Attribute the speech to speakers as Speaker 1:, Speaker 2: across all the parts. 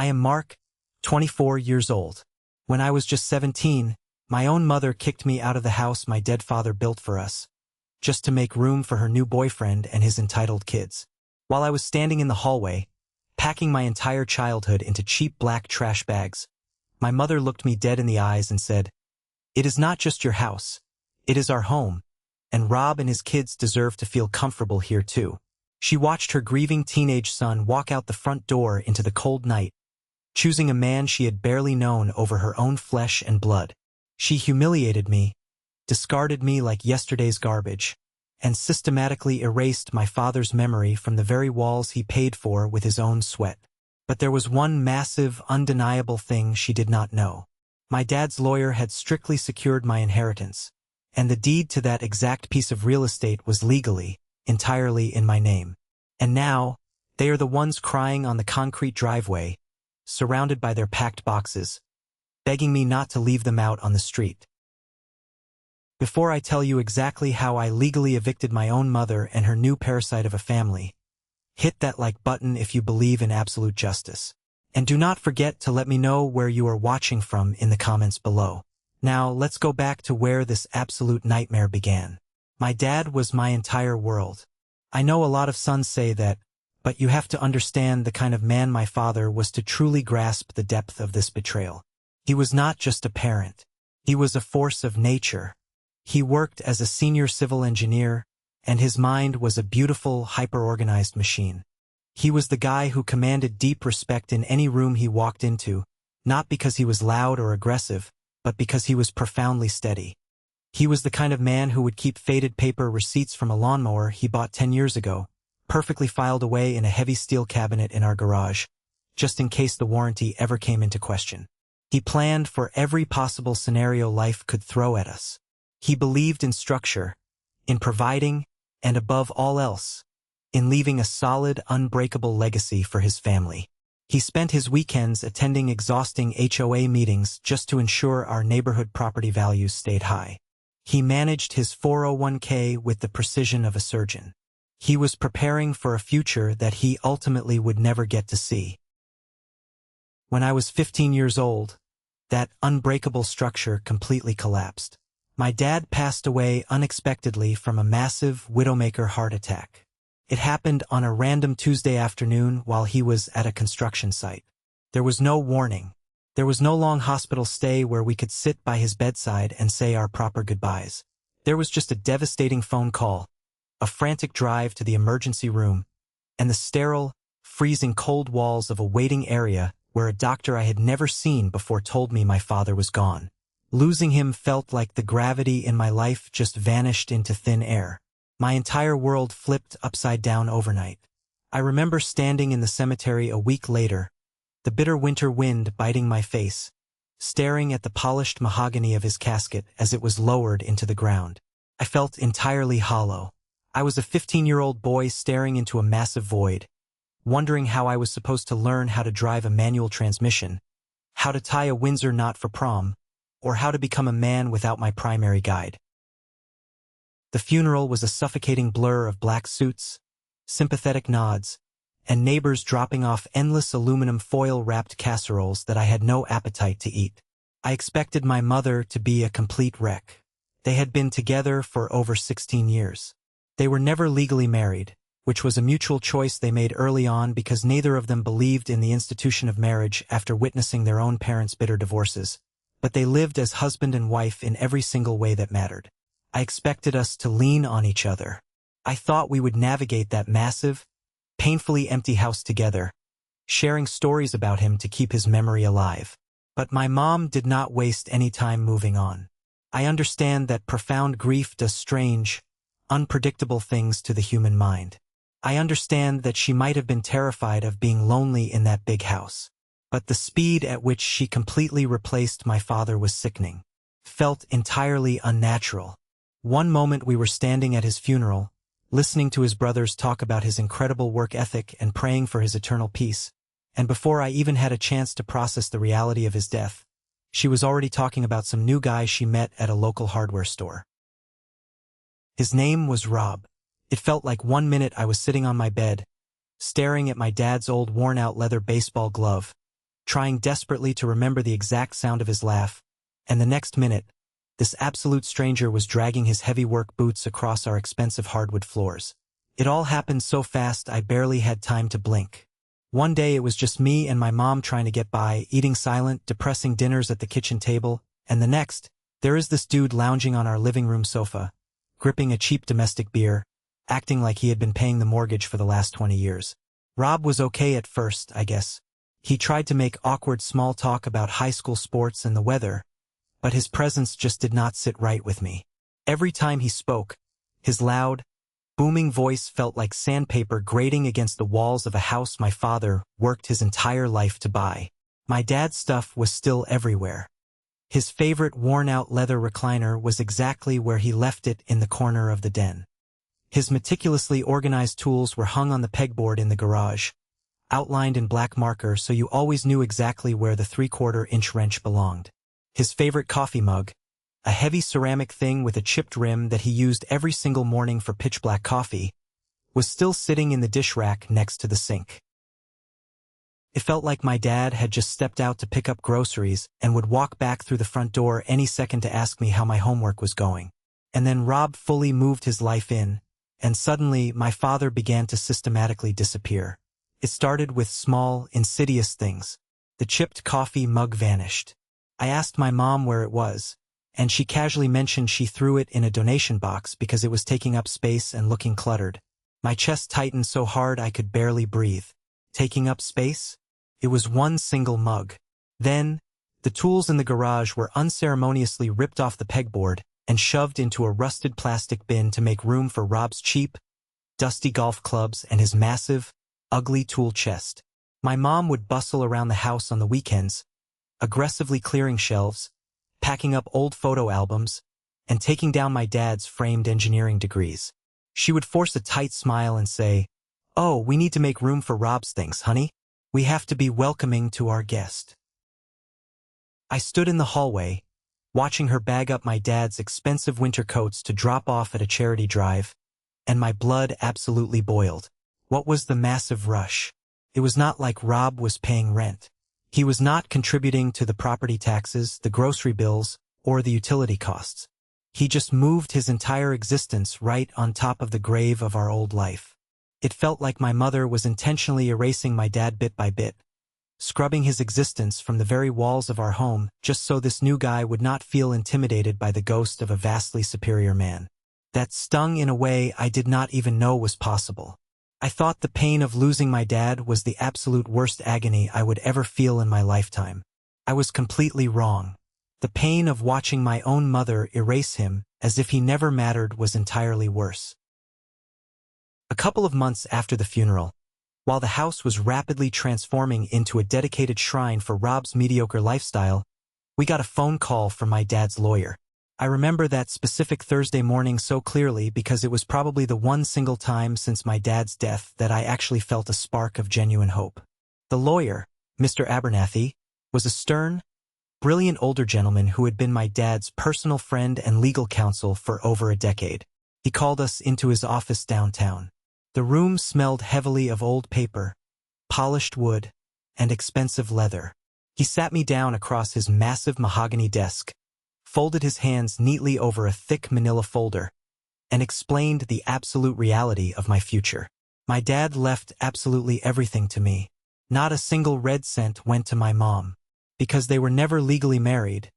Speaker 1: I am Mark, 24 years old. When I was just 17, my own mother kicked me out of the house my dead father built for us, just to make room for her new boyfriend and his entitled kids. While I was standing in the hallway, packing my entire childhood into cheap black trash bags, my mother looked me dead in the eyes and said, "It is not just your house, it is our home, and Rob and his kids deserve to feel comfortable here too." She watched her grieving teenage son walk out the front door into the cold night, choosing a man she had barely known over her own flesh and blood. She humiliated me, discarded me like yesterday's garbage, and systematically erased my father's memory from the very walls he paid for with his own sweat. But there was one massive, undeniable thing she did not know. My dad's lawyer had strictly secured my inheritance, and the deed to that exact piece of real estate was legally, entirely in my name. And now, they are the ones crying on the concrete driveway, surrounded by their packed boxes, begging me not to leave them out on the street. Before I tell you exactly how I legally evicted my own mother and her new parasite of a family, hit that like button if you believe in absolute justice. And do not forget to let me know where you are watching from in the comments below. Now, let's go back to where this absolute nightmare began. My dad was my entire world. I know a lot of sons say that, but you have to understand the kind of man my father was to truly grasp the depth of this betrayal. He was not just a parent. He was a force of nature. He worked as a senior civil engineer, and his mind was a beautiful, hyper-organized machine. He was the guy who commanded deep respect in any room he walked into, not because he was loud or aggressive, but because he was profoundly steady. He was the kind of man who would keep faded paper receipts from a lawnmower he bought 10 years ago, perfectly filed away in a heavy steel cabinet in our garage, just in case the warranty ever came into question. He planned for every possible scenario life could throw at us. He believed in structure, in providing, and above all else, in leaving a solid, unbreakable legacy for his family. He spent his weekends attending exhausting HOA meetings just to ensure our neighborhood property values stayed high. He managed his 401k with the precision of a surgeon. He was preparing for a future that he ultimately would never get to see. When I was 15 years old, that unbreakable structure completely collapsed. My dad passed away unexpectedly from a massive widowmaker heart attack. It happened on a random Tuesday afternoon while he was at a construction site. There was no warning. There was no long hospital stay where we could sit by his bedside and say our proper goodbyes. There was just a devastating phone call, a frantic drive to the emergency room, and the sterile, freezing cold walls of a waiting area where a doctor I had never seen before told me my father was gone. Losing him felt like the gravity in my life just vanished into thin air. My entire world flipped upside down overnight. I remember standing in the cemetery a week later, the bitter winter wind biting my face, staring at the polished mahogany of his casket as it was lowered into the ground. I felt entirely hollow. I was a 15-year-old boy staring into a massive void, wondering how I was supposed to learn how to drive a manual transmission, how to tie a Windsor knot for prom, or how to become a man without my primary guide. The funeral was a suffocating blur of black suits, sympathetic nods, and neighbors dropping off endless aluminum foil-wrapped casseroles that I had no appetite to eat. I expected my mother to be a complete wreck. They had been together for over 16 years. They were never legally married, which was a mutual choice they made early on because neither of them believed in the institution of marriage after witnessing their own parents' bitter divorces. But they lived as husband and wife in every single way that mattered. I expected us to lean on each other. I thought we would navigate that massive, painfully empty house together, sharing stories about him to keep his memory alive. But my mom did not waste any time moving on. I understand that profound grief does strange, unpredictable things to the human mind. I understand that she might have been terrified of being lonely in that big house. But the speed at which she completely replaced my father was sickening. Felt entirely unnatural. One moment we were standing at his funeral, listening to his brothers talk about his incredible work ethic and praying for his eternal peace, and before I even had a chance to process the reality of his death, she was already talking about some new guy she met at a local hardware store. His name was Rob. It felt like one minute I was sitting on my bed, staring at my dad's old worn-out leather baseball glove, trying desperately to remember the exact sound of his laugh, and the next minute, this absolute stranger was dragging his heavy work boots across our expensive hardwood floors. It all happened so fast I barely had time to blink. One day it was just me and my mom trying to get by, eating silent, depressing dinners at the kitchen table, and the next, there is this dude lounging on our living room sofa, gripping a cheap domestic beer, acting like he had been paying the mortgage for the last 20 years. Rob was okay at first, I guess. He tried to make awkward small talk about high school sports and the weather, but his presence just did not sit right with me. Every time he spoke, his loud, booming voice felt like sandpaper grating against the walls of a house my father worked his entire life to buy. My dad's stuff was still everywhere. His favorite worn-out leather recliner was exactly where he left it in the corner of the den. His meticulously organized tools were hung on the pegboard in the garage, outlined in black marker so you always knew exactly where the 3/4-inch wrench belonged. His favorite coffee mug, a heavy ceramic thing with a chipped rim that he used every single morning for pitch-black coffee, was still sitting in the dish rack next to the sink. It felt like my dad had just stepped out to pick up groceries and would walk back through the front door any second to ask me how my homework was going. And then Rob fully moved his life in, and suddenly my father began to systematically disappear. It started with small, insidious things. The chipped coffee mug vanished. I asked my mom where it was, and she casually mentioned she threw it in a donation box because it was taking up space and looking cluttered. My chest tightened so hard I could barely breathe. Taking up space? It was one single mug. Then, the tools in the garage were unceremoniously ripped off the pegboard and shoved into a rusted plastic bin to make room for Rob's cheap, dusty golf clubs and his massive, ugly tool chest. My mom would bustle around the house on the weekends, aggressively clearing shelves, packing up old photo albums, and taking down my dad's framed engineering degrees. She would force a tight smile and say, "Oh, we need to make room for Rob's things, honey. We have to be welcoming to our guest." I stood in the hallway, watching her bag up my dad's expensive winter coats to drop off at a charity drive, and my blood absolutely boiled. What was the massive rush? It was not like Rob was paying rent. He was not contributing to the property taxes, the grocery bills, or the utility costs. He just moved his entire existence right on top of the grave of our old life. It felt like my mother was intentionally erasing my dad bit by bit, scrubbing his existence from the very walls of our home just so this new guy would not feel intimidated by the ghost of a vastly superior man. That stung in a way I did not even know was possible. I thought the pain of losing my dad was the absolute worst agony I would ever feel in my lifetime. I was completely wrong. The pain of watching my own mother erase him as if he never mattered was entirely worse. A couple of months after the funeral, while the house was rapidly transforming into a dedicated shrine for Rob's mediocre lifestyle, we got a phone call from my dad's lawyer. I remember that specific Thursday morning so clearly because it was probably the one single time since my dad's death that I actually felt a spark of genuine hope. The lawyer, Mr. Abernathy, was a stern, brilliant older gentleman who had been my dad's personal friend and legal counsel for over a decade. He called us into his office downtown. The room smelled heavily of old paper, polished wood, and expensive leather. He sat me down across his massive mahogany desk, folded his hands neatly over a thick manila folder, and explained the absolute reality of my future. My dad left absolutely everything to me. Not a single red cent went to my mom. Because they were never legally married,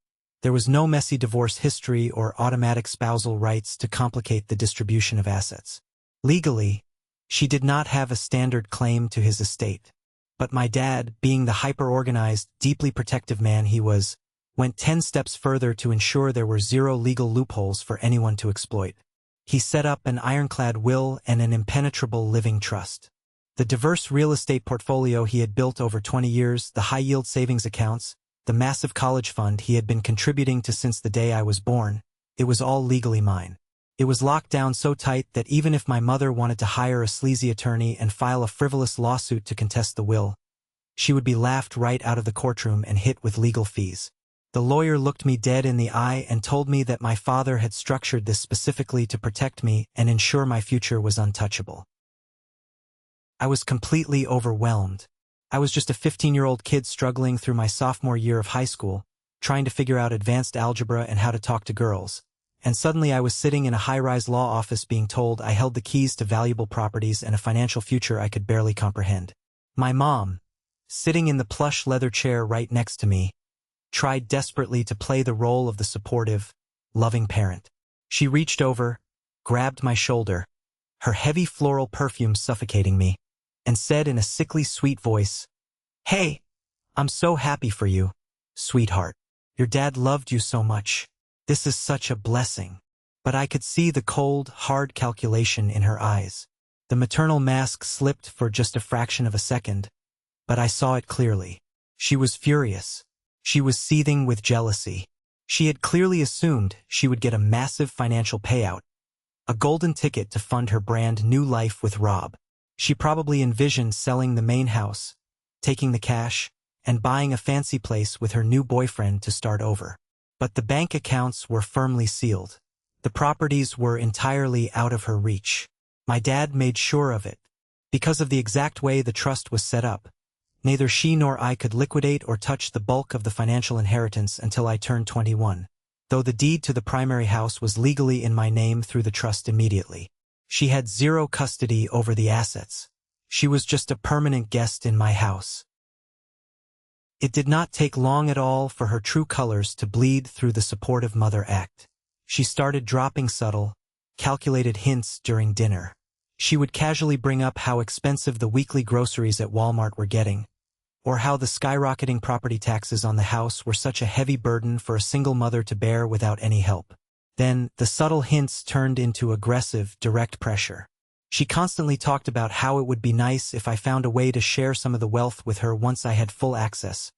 Speaker 1: there was no messy divorce history or automatic spousal rights to complicate the distribution of assets. Legally, she did not have a standard claim to his estate. But my dad, being the hyper-organized, deeply protective man he was, went 10 steps further to ensure there were zero legal loopholes for anyone to exploit. He set up an ironclad will and an impenetrable living trust. The diverse real estate portfolio he had built over 20 years, the high-yield savings accounts, the massive college fund he had been contributing to since the day I was born, it was all legally mine. It was locked down so tight that even if my mother wanted to hire a sleazy attorney and file a frivolous lawsuit to contest the will, she would be laughed right out of the courtroom and hit with legal fees. The lawyer looked me dead in the eye and told me that my father had structured this specifically to protect me and ensure my future was untouchable. I was completely overwhelmed. I was just a 15-year-old kid struggling through my sophomore year of high school, trying to figure out advanced algebra and how to talk to girls. And suddenly I was sitting in a high-rise law office being told I held the keys to valuable properties and a financial future I could barely comprehend. My mom, sitting in the plush leather chair right next to me, tried desperately to play the role of the supportive, loving parent. She reached over, grabbed my shoulder, her heavy floral perfume suffocating me, and said in a sickly sweet voice, "Hey, I'm so happy for you, sweetheart. Your dad loved you so much. This is such a blessing." But I could see the cold, hard calculation in her eyes. The maternal mask slipped for just a fraction of a second, but I saw it clearly. She was furious. She was seething with jealousy. She had clearly assumed she would get a massive financial payout, a golden ticket to fund her brand new life with Rob. She probably envisioned selling the main house, taking the cash, and buying a fancy place with her new boyfriend to start over. But the bank accounts were firmly sealed. The properties were entirely out of her reach. My dad made sure of it. Because of the exact way the trust was set up, neither she nor I could liquidate or touch the bulk of the financial inheritance until I turned 21, though the deed to the primary house was legally in my name through the trust immediately. She had zero custody over the assets. She was just a permanent guest in my house. It did not take long at all for her true colors to bleed through the supportive mother act. She started dropping subtle, calculated hints during dinner. She would casually bring up how expensive the weekly groceries at Walmart were getting, or how the skyrocketing property taxes on the house were such a heavy burden for a single mother to bear without any help. Then, the subtle hints turned into aggressive, direct pressure. She constantly talked about how it would be nice if I found a way to share some of the wealth with her once I had full access,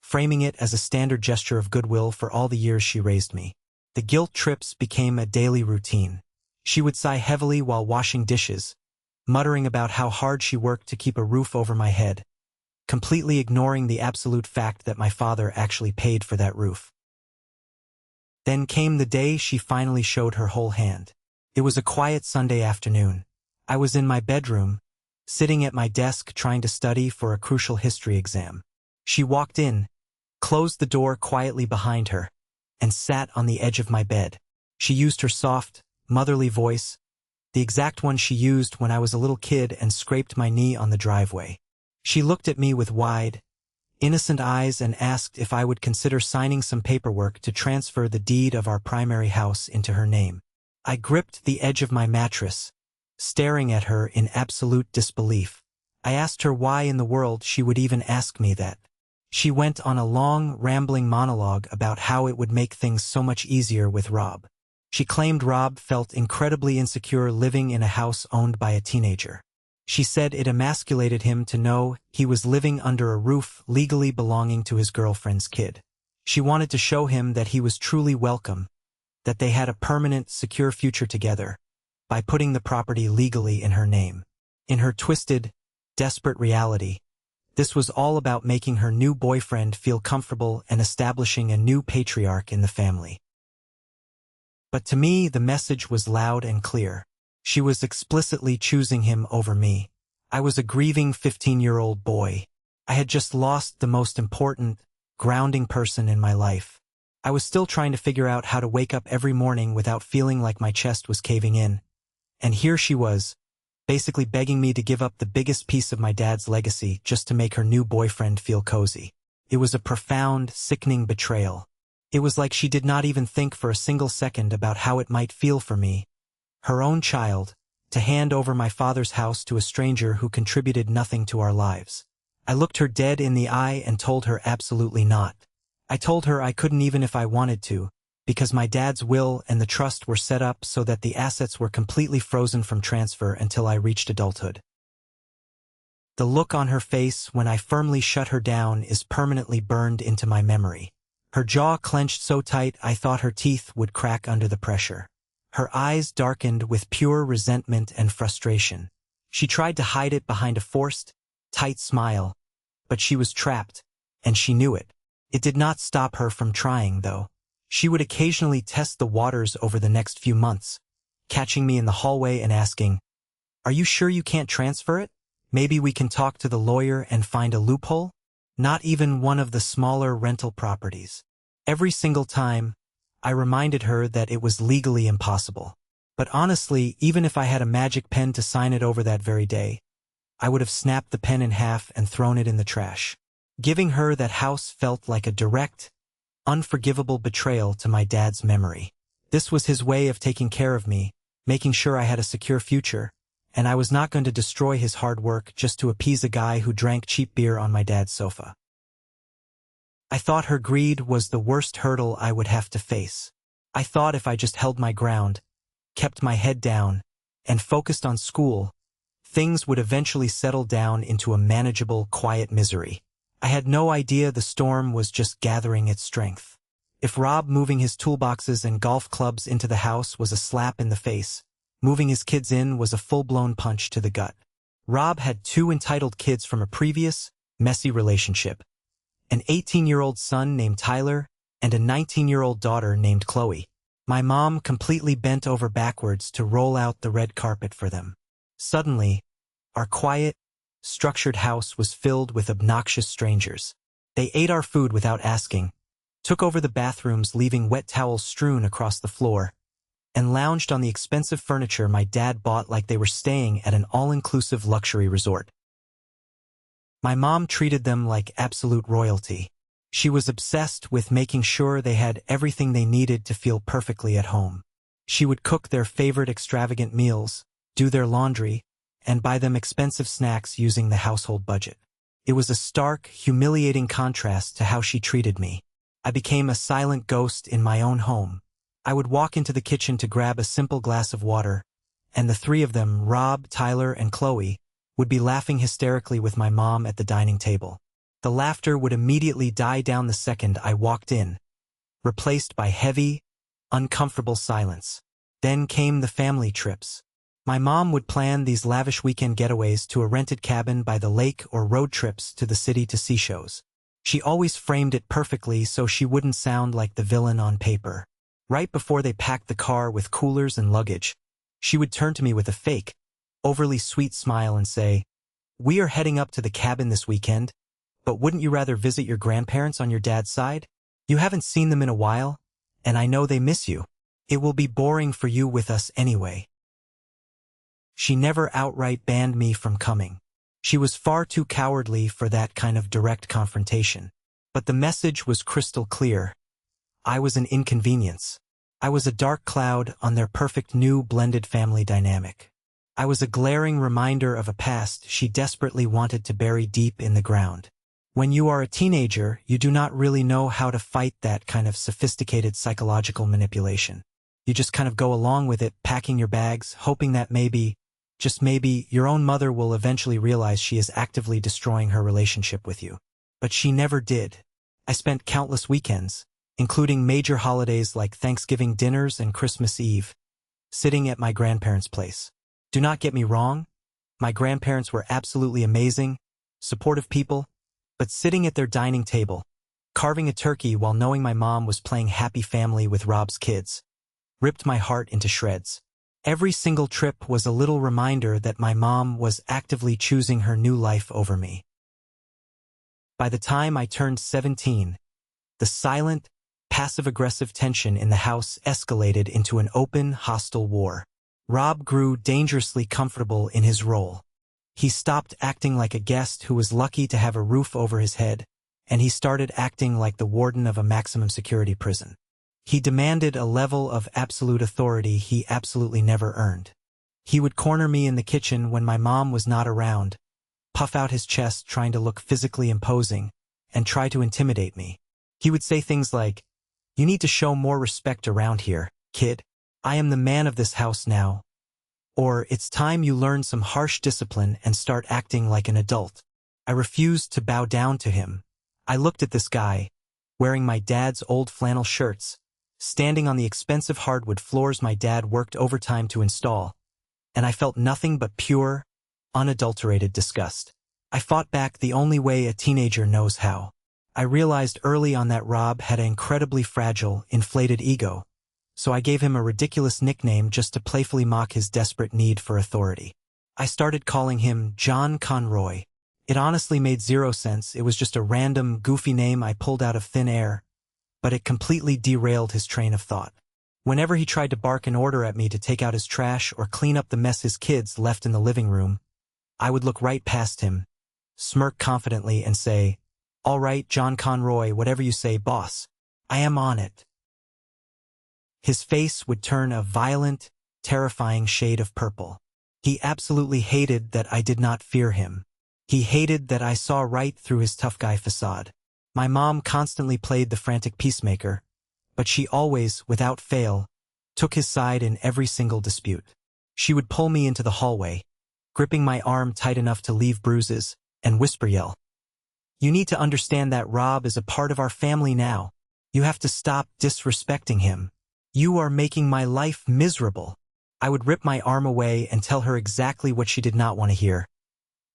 Speaker 1: framing it as a standard gesture of goodwill for all the years she raised me. The guilt trips became a daily routine. She would sigh heavily while washing dishes, muttering about how hard she worked to keep a roof over my head, completely ignoring the absolute fact that my father actually paid for that roof. Then came the day she finally showed her whole hand. It was a quiet Sunday afternoon. I was in my bedroom, sitting at my desk trying to study for a crucial history exam. She walked in, closed the door quietly behind her, and sat on the edge of my bed. She used her soft, motherly voice, the exact one she used when I was a little kid, and scraped my knee on the driveway. She looked at me with wide, innocent eyes and asked if I would consider signing some paperwork to transfer the deed of our primary house into her name. I gripped the edge of my mattress, staring at her in absolute disbelief. I asked her why in the world she would even ask me that. She went on a long, rambling monologue about how it would make things so much easier with Rob. She claimed Rob felt incredibly insecure living in a house owned by a teenager. She said it emasculated him to know he was living under a roof legally belonging to his girlfriend's kid. She wanted to show him that he was truly welcome, that they had a permanent, secure future together, by putting the property legally in her name. In her twisted, desperate reality, this was all about making her new boyfriend feel comfortable and establishing a new patriarch in the family. But to me, the message was loud and clear. She was explicitly choosing him over me. I was a grieving 15-year-old boy. I had just lost the most important, grounding person in my life. I was still trying to figure out how to wake up every morning without feeling like my chest was caving in. And here she was, basically begging me to give up the biggest piece of my dad's legacy just to make her new boyfriend feel cozy. It was a profound, sickening betrayal. It was like she did not even think for a single second about how it might feel for me, her own child, to hand over my father's house to a stranger who contributed nothing to our lives. I looked her dead in the eye and told her absolutely not. I told her I couldn't even if I wanted to, because my dad's will and the trust were set up so that the assets were completely frozen from transfer until I reached adulthood. The look on her face when I firmly shut her down is permanently burned into my memory. Her jaw clenched so tight I thought her teeth would crack under the pressure. Her eyes darkened with pure resentment and frustration. She tried to hide it behind a forced, tight smile, but she was trapped, and she knew it. It did not stop her from trying, though. She would occasionally test the waters over the next few months, catching me in the hallway and asking, "Are you sure you can't transfer it? Maybe we can talk to the lawyer and find a loophole? Not even one of the smaller rental properties. Every single time, I reminded her that it was legally impossible. But honestly, even if I had a magic pen to sign it over that very day, I would have snapped the pen in half and thrown it in the trash. Giving her that house felt like a direct, unforgivable betrayal to my dad's memory. This was his way of taking care of me, making sure I had a secure future, and I was not going to destroy his hard work just to appease a guy who drank cheap beer on my dad's sofa. I thought her greed was the worst hurdle I would have to face. I thought if I just held my ground, kept my head down, and focused on school, things would eventually settle down into a manageable, quiet misery. I had no idea the storm was just gathering its strength. If Rob moving his toolboxes and golf clubs into the house was a slap in the face, moving his kids in was a full-blown punch to the gut. Rob had 2 entitled kids from a previous, messy relationship. An 18-year-old son named Tyler and a 19-year-old daughter named Chloe. My mom completely bent over backwards to roll out the red carpet for them. Suddenly, our quiet, structured house was filled with obnoxious strangers. They ate our food without asking, took over the bathrooms leaving wet towels strewn across the floor, and lounged on the expensive furniture my dad bought like they were staying at an all-inclusive luxury resort. My mom treated them like absolute royalty. She was obsessed with making sure they had everything they needed to feel perfectly at home. She would cook their favorite extravagant meals, do their laundry, and buy them expensive snacks using the household budget. It was a stark, humiliating contrast to how she treated me. I became a silent ghost in my own home. I would walk into the kitchen to grab a simple glass of water, and the 3 of them, Rob, Tyler, and Chloe, would be laughing hysterically with my mom at the dining table. The laughter would immediately die down the second I walked in, replaced by heavy, uncomfortable silence. Then came the family trips. My mom would plan these lavish weekend getaways to a rented cabin by the lake or road trips to the city to see shows. She always framed it perfectly so she wouldn't sound like the villain on paper. Right before they packed the car with coolers and luggage, she would turn to me with a fake, overly sweet smile and say, "We are heading up to the cabin this weekend, but wouldn't you rather visit your grandparents on your dad's side? You haven't seen them in a while, and I know they miss you. It will be boring for you with us anyway." She never outright banned me from coming. She was far too cowardly for that kind of direct confrontation. But the message was crystal clear. I was an inconvenience. I was a dark cloud on their perfect new blended family dynamic. I was a glaring reminder of a past she desperately wanted to bury deep in the ground. When you are a teenager, you do not really know how to fight that kind of sophisticated psychological manipulation. You just kind of go along with it, packing your bags, hoping that maybe, just maybe, your own mother will eventually realize she is actively destroying her relationship with you. But she never did. I spent countless weekends, including major holidays like Thanksgiving dinners and Christmas Eve, sitting at my grandparents' place. Do not get me wrong, my grandparents were absolutely amazing, supportive people, but sitting at their dining table, carving a turkey while knowing my mom was playing happy family with Rob's kids, ripped my heart into shreds. Every single trip was a little reminder that my mom was actively choosing her new life over me. By the time I turned 17, the silent, passive-aggressive tension in the house escalated into an open, hostile war. Rob grew dangerously comfortable in his role. He stopped acting like a guest who was lucky to have a roof over his head, and he started acting like the warden of a maximum security prison. He demanded a level of absolute authority he absolutely never earned. He would corner me in the kitchen when my mom was not around, puff out his chest trying to look physically imposing, and try to intimidate me. He would say things like, "You need to show more respect around here, kid. I am the man of this house now." Or, "It's time you learn some harsh discipline and start acting like an adult." I refused to bow down to him. I looked at this guy, wearing my dad's old flannel shirts, standing on the expensive hardwood floors my dad worked overtime to install, and I felt nothing but pure, unadulterated disgust. I fought back the only way a teenager knows how. I realized early on that Rob had an incredibly fragile, inflated ego, so I gave him a ridiculous nickname just to playfully mock his desperate need for authority. I started calling him John Conroy. It honestly made zero sense. It was just a random, goofy name I pulled out of thin air, but it completely derailed his train of thought. Whenever he tried to bark an order at me to take out his trash or clean up the mess his kids left in the living room, I would look right past him, smirk confidently, and say, "All right, John Conroy, whatever you say, boss. I am on it." His face would turn a violent, terrifying shade of purple. He absolutely hated that I did not fear him. He hated that I saw right through his tough guy facade. My mom constantly played the frantic peacemaker, but she always, without fail, took his side in every single dispute. She would pull me into the hallway, gripping my arm tight enough to leave bruises, and yell, "You need to understand that Rob is a part of our family now. You have to stop disrespecting him. You are making my life miserable." I would rip my arm away and tell her exactly what she did not want to hear.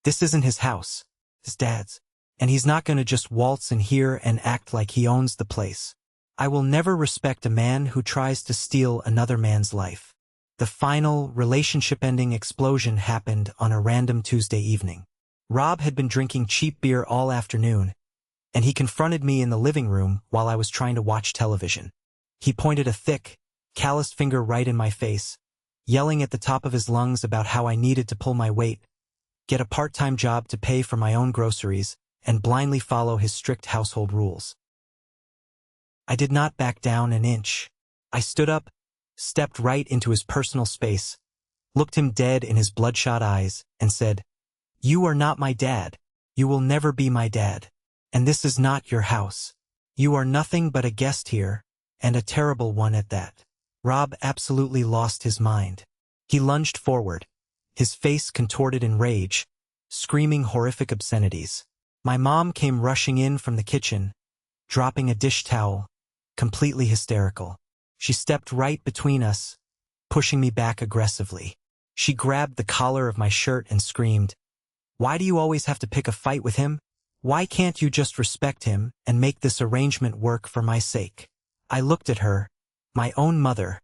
Speaker 1: This isn't his house, his dad's, and he's not going to just waltz in here and act like he owns the place. I will never respect a man who tries to steal another man's life. The final, relationship-ending explosion happened on a random Tuesday evening. Rob had been drinking cheap beer all afternoon, and he confronted me in the living room while I was trying to watch television. He pointed a thick, calloused finger right in my face, yelling at the top of his lungs about how I needed to pull my weight, get a part-time job to pay for my own groceries, and blindly follow his strict household rules. I did not back down an inch. I stood up, stepped right into his personal space, looked him dead in his bloodshot eyes, and said, "You are not my dad. You will never be my dad. And this is not your house. You are nothing but a guest here, and a terrible one at that." Rob absolutely lost his mind. He lunged forward, his face contorted in rage, screaming horrific obscenities. My mom came rushing in from the kitchen, dropping a dish towel, completely hysterical. She stepped right between us, pushing me back aggressively. She grabbed the collar of my shirt and screamed, "Why do you always have to pick a fight with him? Why can't you just respect him and make this arrangement work for my sake?" I looked at her, my own mother,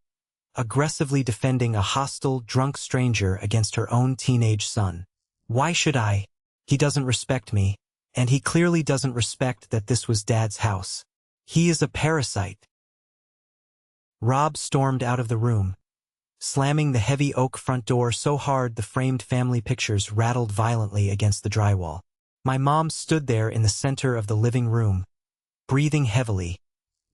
Speaker 1: aggressively defending a hostile, drunk stranger against her own teenage son. Why should I? He doesn't respect me, and he clearly doesn't respect that this was Dad's house. He is a parasite. Rob stormed out of the room, slamming the heavy oak front door so hard the framed family pictures rattled violently against the drywall. My mom stood there in the center of the living room, breathing heavily,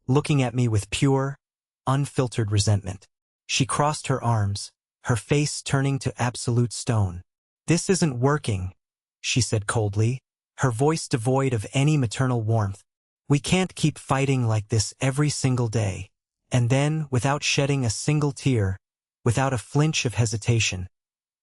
Speaker 1: looking at me with pure, unfiltered resentment. She crossed her arms, her face turning to absolute stone. "This isn't working," she said coldly, her voice devoid of any maternal warmth. "We can't keep fighting like this every single day." And then, without shedding a single tear, without a flinch of hesitation,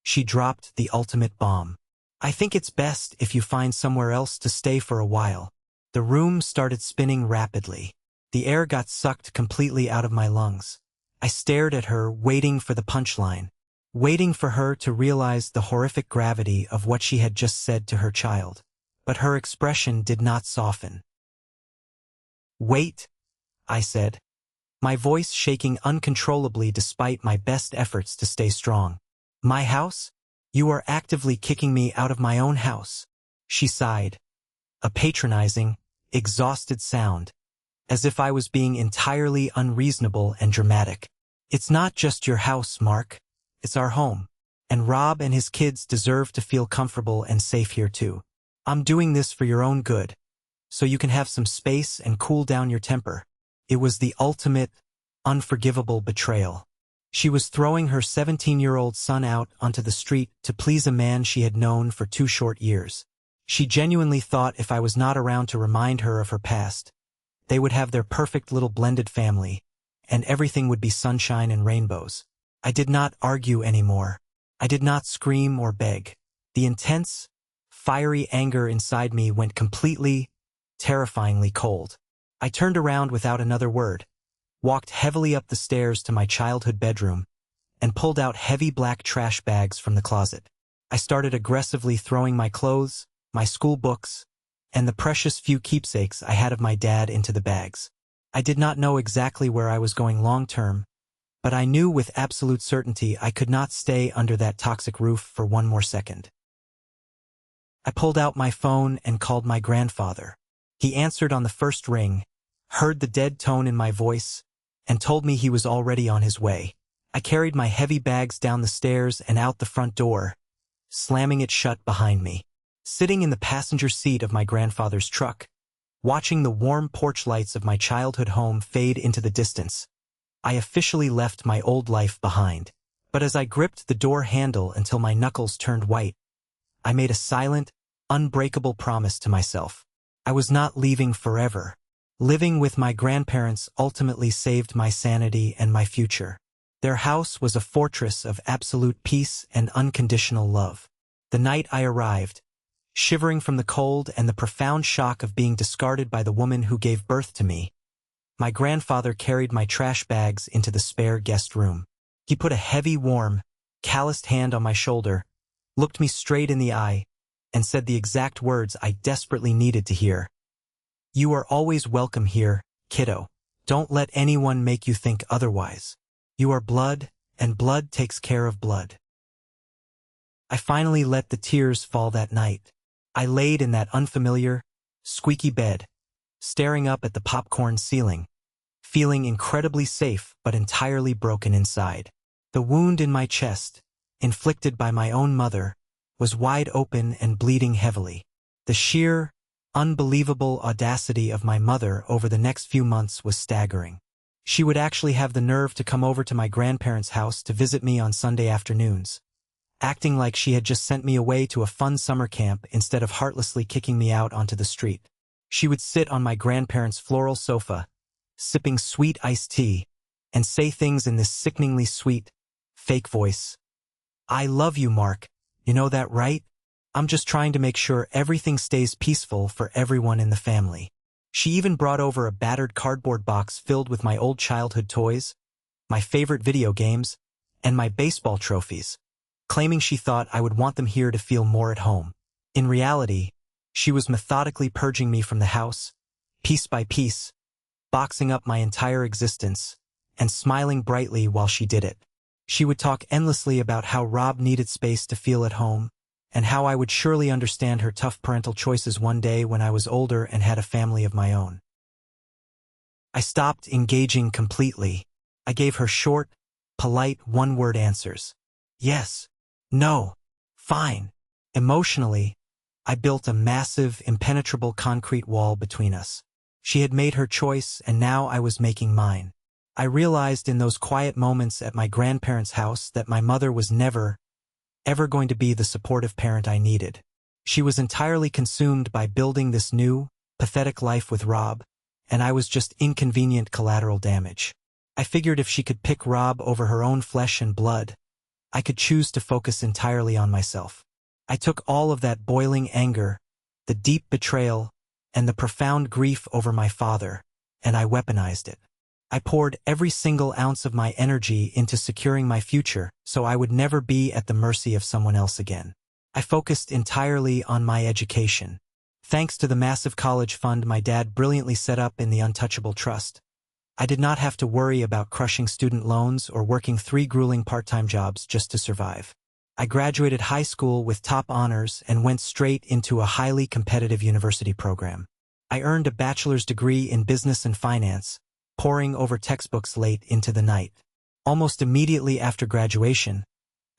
Speaker 1: she dropped the ultimate bomb. "I think it's best if you find somewhere else to stay for a while." The room started spinning rapidly. The air got sucked completely out of my lungs. I stared at her, waiting for the punchline, waiting for her to realize the horrific gravity of what she had just said to her child. But her expression did not soften. "Wait," I said, my voice shaking uncontrollably despite my best efforts to stay strong. "My house? You are actively kicking me out of my own house." She sighed, a patronizing, exhausted sound, as if I was being entirely unreasonable and dramatic. "It's not just your house, Mark. It's our home. And Rob and his kids deserve to feel comfortable and safe here too. I'm doing this for your own good, so you can have some space and cool down your temper." It was the ultimate, unforgivable betrayal. She was throwing her 17-year-old son out onto the street to please a man she had known for 2 short years. She genuinely thought if I was not around to remind her of her past, they would have their perfect little blended family, and everything would be sunshine and rainbows. I did not argue anymore. I did not scream or beg. The intense, fiery anger inside me went completely, terrifyingly cold. I turned around without another word, walked heavily up the stairs to my childhood bedroom, and pulled out heavy black trash bags from the closet. I started aggressively throwing my clothes, my school books, and the precious few keepsakes I had of my dad into the bags. I did not know exactly where I was going long-term, but I knew with absolute certainty I could not stay under that toxic roof for one more second. I pulled out my phone and called my grandfather. He answered on the first ring, heard the dead tone in my voice, and told me he was already on his way. I carried my heavy bags down the stairs and out the front door, slamming it shut behind me. Sitting in the passenger seat of my grandfather's truck, watching the warm porch lights of my childhood home fade into the distance, I officially left my old life behind. But as I gripped the door handle until my knuckles turned white, I made a silent, unbreakable promise to myself. I was not leaving forever. Living with my grandparents ultimately saved my sanity and my future. Their house was a fortress of absolute peace and unconditional love. The night I arrived, shivering from the cold and the profound shock of being discarded by the woman who gave birth to me, my grandfather carried my trash bags into the spare guest room. He put a heavy, warm, calloused hand on my shoulder, looked me straight in the eye, and said the exact words I desperately needed to hear. "You are always welcome here, kiddo. Don't let anyone make you think otherwise. You are blood, and blood takes care of blood." I finally let the tears fall that night. I laid in that unfamiliar, squeaky bed, staring up at the popcorn ceiling, feeling incredibly safe but entirely broken inside. The wound in my chest, inflicted by my own mother, was wide open and bleeding heavily. The sheer, unbelievable audacity of my mother over the next few months was staggering. She would actually have the nerve to come over to my grandparents' house to visit me on Sunday afternoons, acting like she had just sent me away to a fun summer camp instead of heartlessly kicking me out onto the street. She would sit on my grandparents' floral sofa, sipping sweet iced tea, and say things in this sickeningly sweet, fake voice. "I love you, Mark. You know that, right? I'm just trying to make sure everything stays peaceful for everyone in the family." She even brought over a battered cardboard box filled with my old childhood toys, my favorite video games, and my baseball trophies, claiming she thought I would want them here to feel more at home. In reality, she was methodically purging me from the house, piece by piece, boxing up my entire existence, and smiling brightly while she did it. She would talk endlessly about how Rob needed space to feel at home, and how I would surely understand her tough parental choices one day when I was older and had a family of my own. I stopped engaging completely. I gave her short, polite one-word answers. Yes, no, fine. Emotionally, I built a massive, impenetrable concrete wall between us. She had made her choice, and now I was making mine. I realized in those quiet moments at my grandparents' house that my mother was never, ever going to be the supportive parent I needed. She was entirely consumed by building this new, pathetic life with Rob, and I was just inconvenient collateral damage. I figured if she could pick Rob over her own flesh and blood, I could choose to focus entirely on myself. I took all of that boiling anger, the deep betrayal, and the profound grief over my father, and I weaponized it. I poured every single ounce of my energy into securing my future so I would never be at the mercy of someone else again. I focused entirely on my education. Thanks to the massive college fund my dad brilliantly set up in the Untouchable Trust, I did not have to worry about crushing student loans or working 3 grueling part-time jobs just to survive. I graduated high school with top honors and went straight into a highly competitive university program. I earned a bachelor's degree in business and finance, poring over textbooks late into the night. Almost immediately after graduation,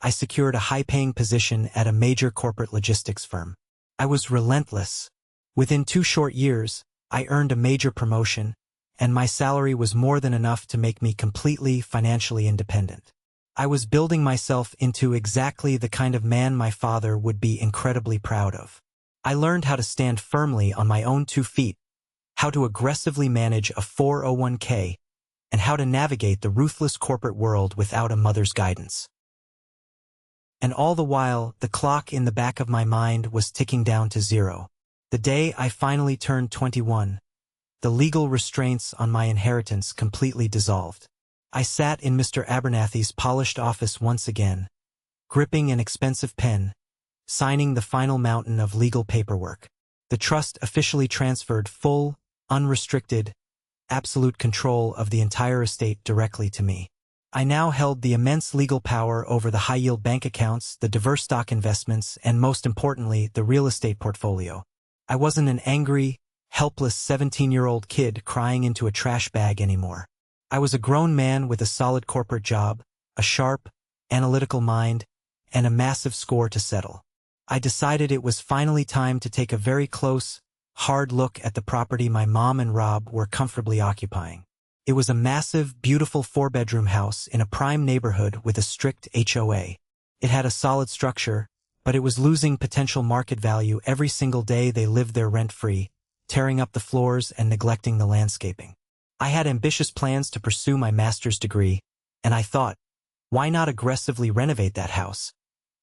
Speaker 1: I secured a high-paying position at a major corporate logistics firm. I was relentless. Within 2 short years, I earned a major promotion, and my salary was more than enough to make me completely financially independent. I was building myself into exactly the kind of man my father would be incredibly proud of. I learned how to stand firmly on my own 2 feet, how to aggressively manage a 401k, and how to navigate the ruthless corporate world without a mother's guidance. And all the while, the clock in the back of my mind was ticking down to 0. The day I finally turned 21, the legal restraints on my inheritance completely dissolved. I sat in Mr. Abernathy's polished office once again, gripping an expensive pen, signing the final mountain of legal paperwork. The trust officially transferred full, unrestricted, absolute control of the entire estate directly to me. I now held the immense legal power over the high-yield bank accounts, the diverse stock investments, and most importantly, the real estate portfolio. I wasn't an angry, helpless 17-year-old kid crying into a trash bag anymore. I was a grown man with a solid corporate job, a sharp, analytical mind, and a massive score to settle. I decided it was finally time to take a very close, hard look at the property my mom and Rob were comfortably occupying. It was a massive, beautiful 4-bedroom house in a prime neighborhood with a strict HOA. It had a solid structure, but it was losing potential market value every single day they lived there rent-free, tearing up the floors and neglecting the landscaping. I had ambitious plans to pursue my master's degree, and I thought, why not aggressively renovate that house?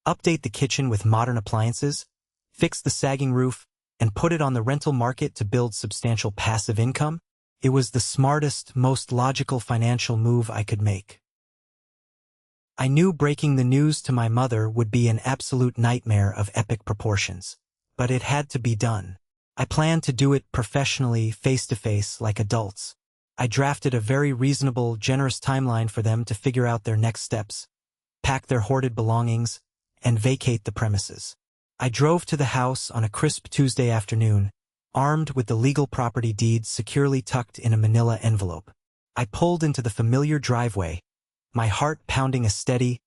Speaker 1: Update the kitchen with modern appliances, fix the sagging roof, and put it on the rental market to build substantial passive income? It was the smartest, most logical financial move I could make. I knew breaking the news to my mother would be an absolute nightmare of epic proportions, but it had to be done. I planned to do it professionally, face-to-face, like adults. I drafted a very reasonable, generous timeline for them to figure out their next steps, pack their hoarded belongings, and vacate the premises. I drove to the house on a crisp Tuesday afternoon, armed with the legal property deeds securely tucked in a manila envelope. I pulled into the familiar driveway, my heart pounding a steady,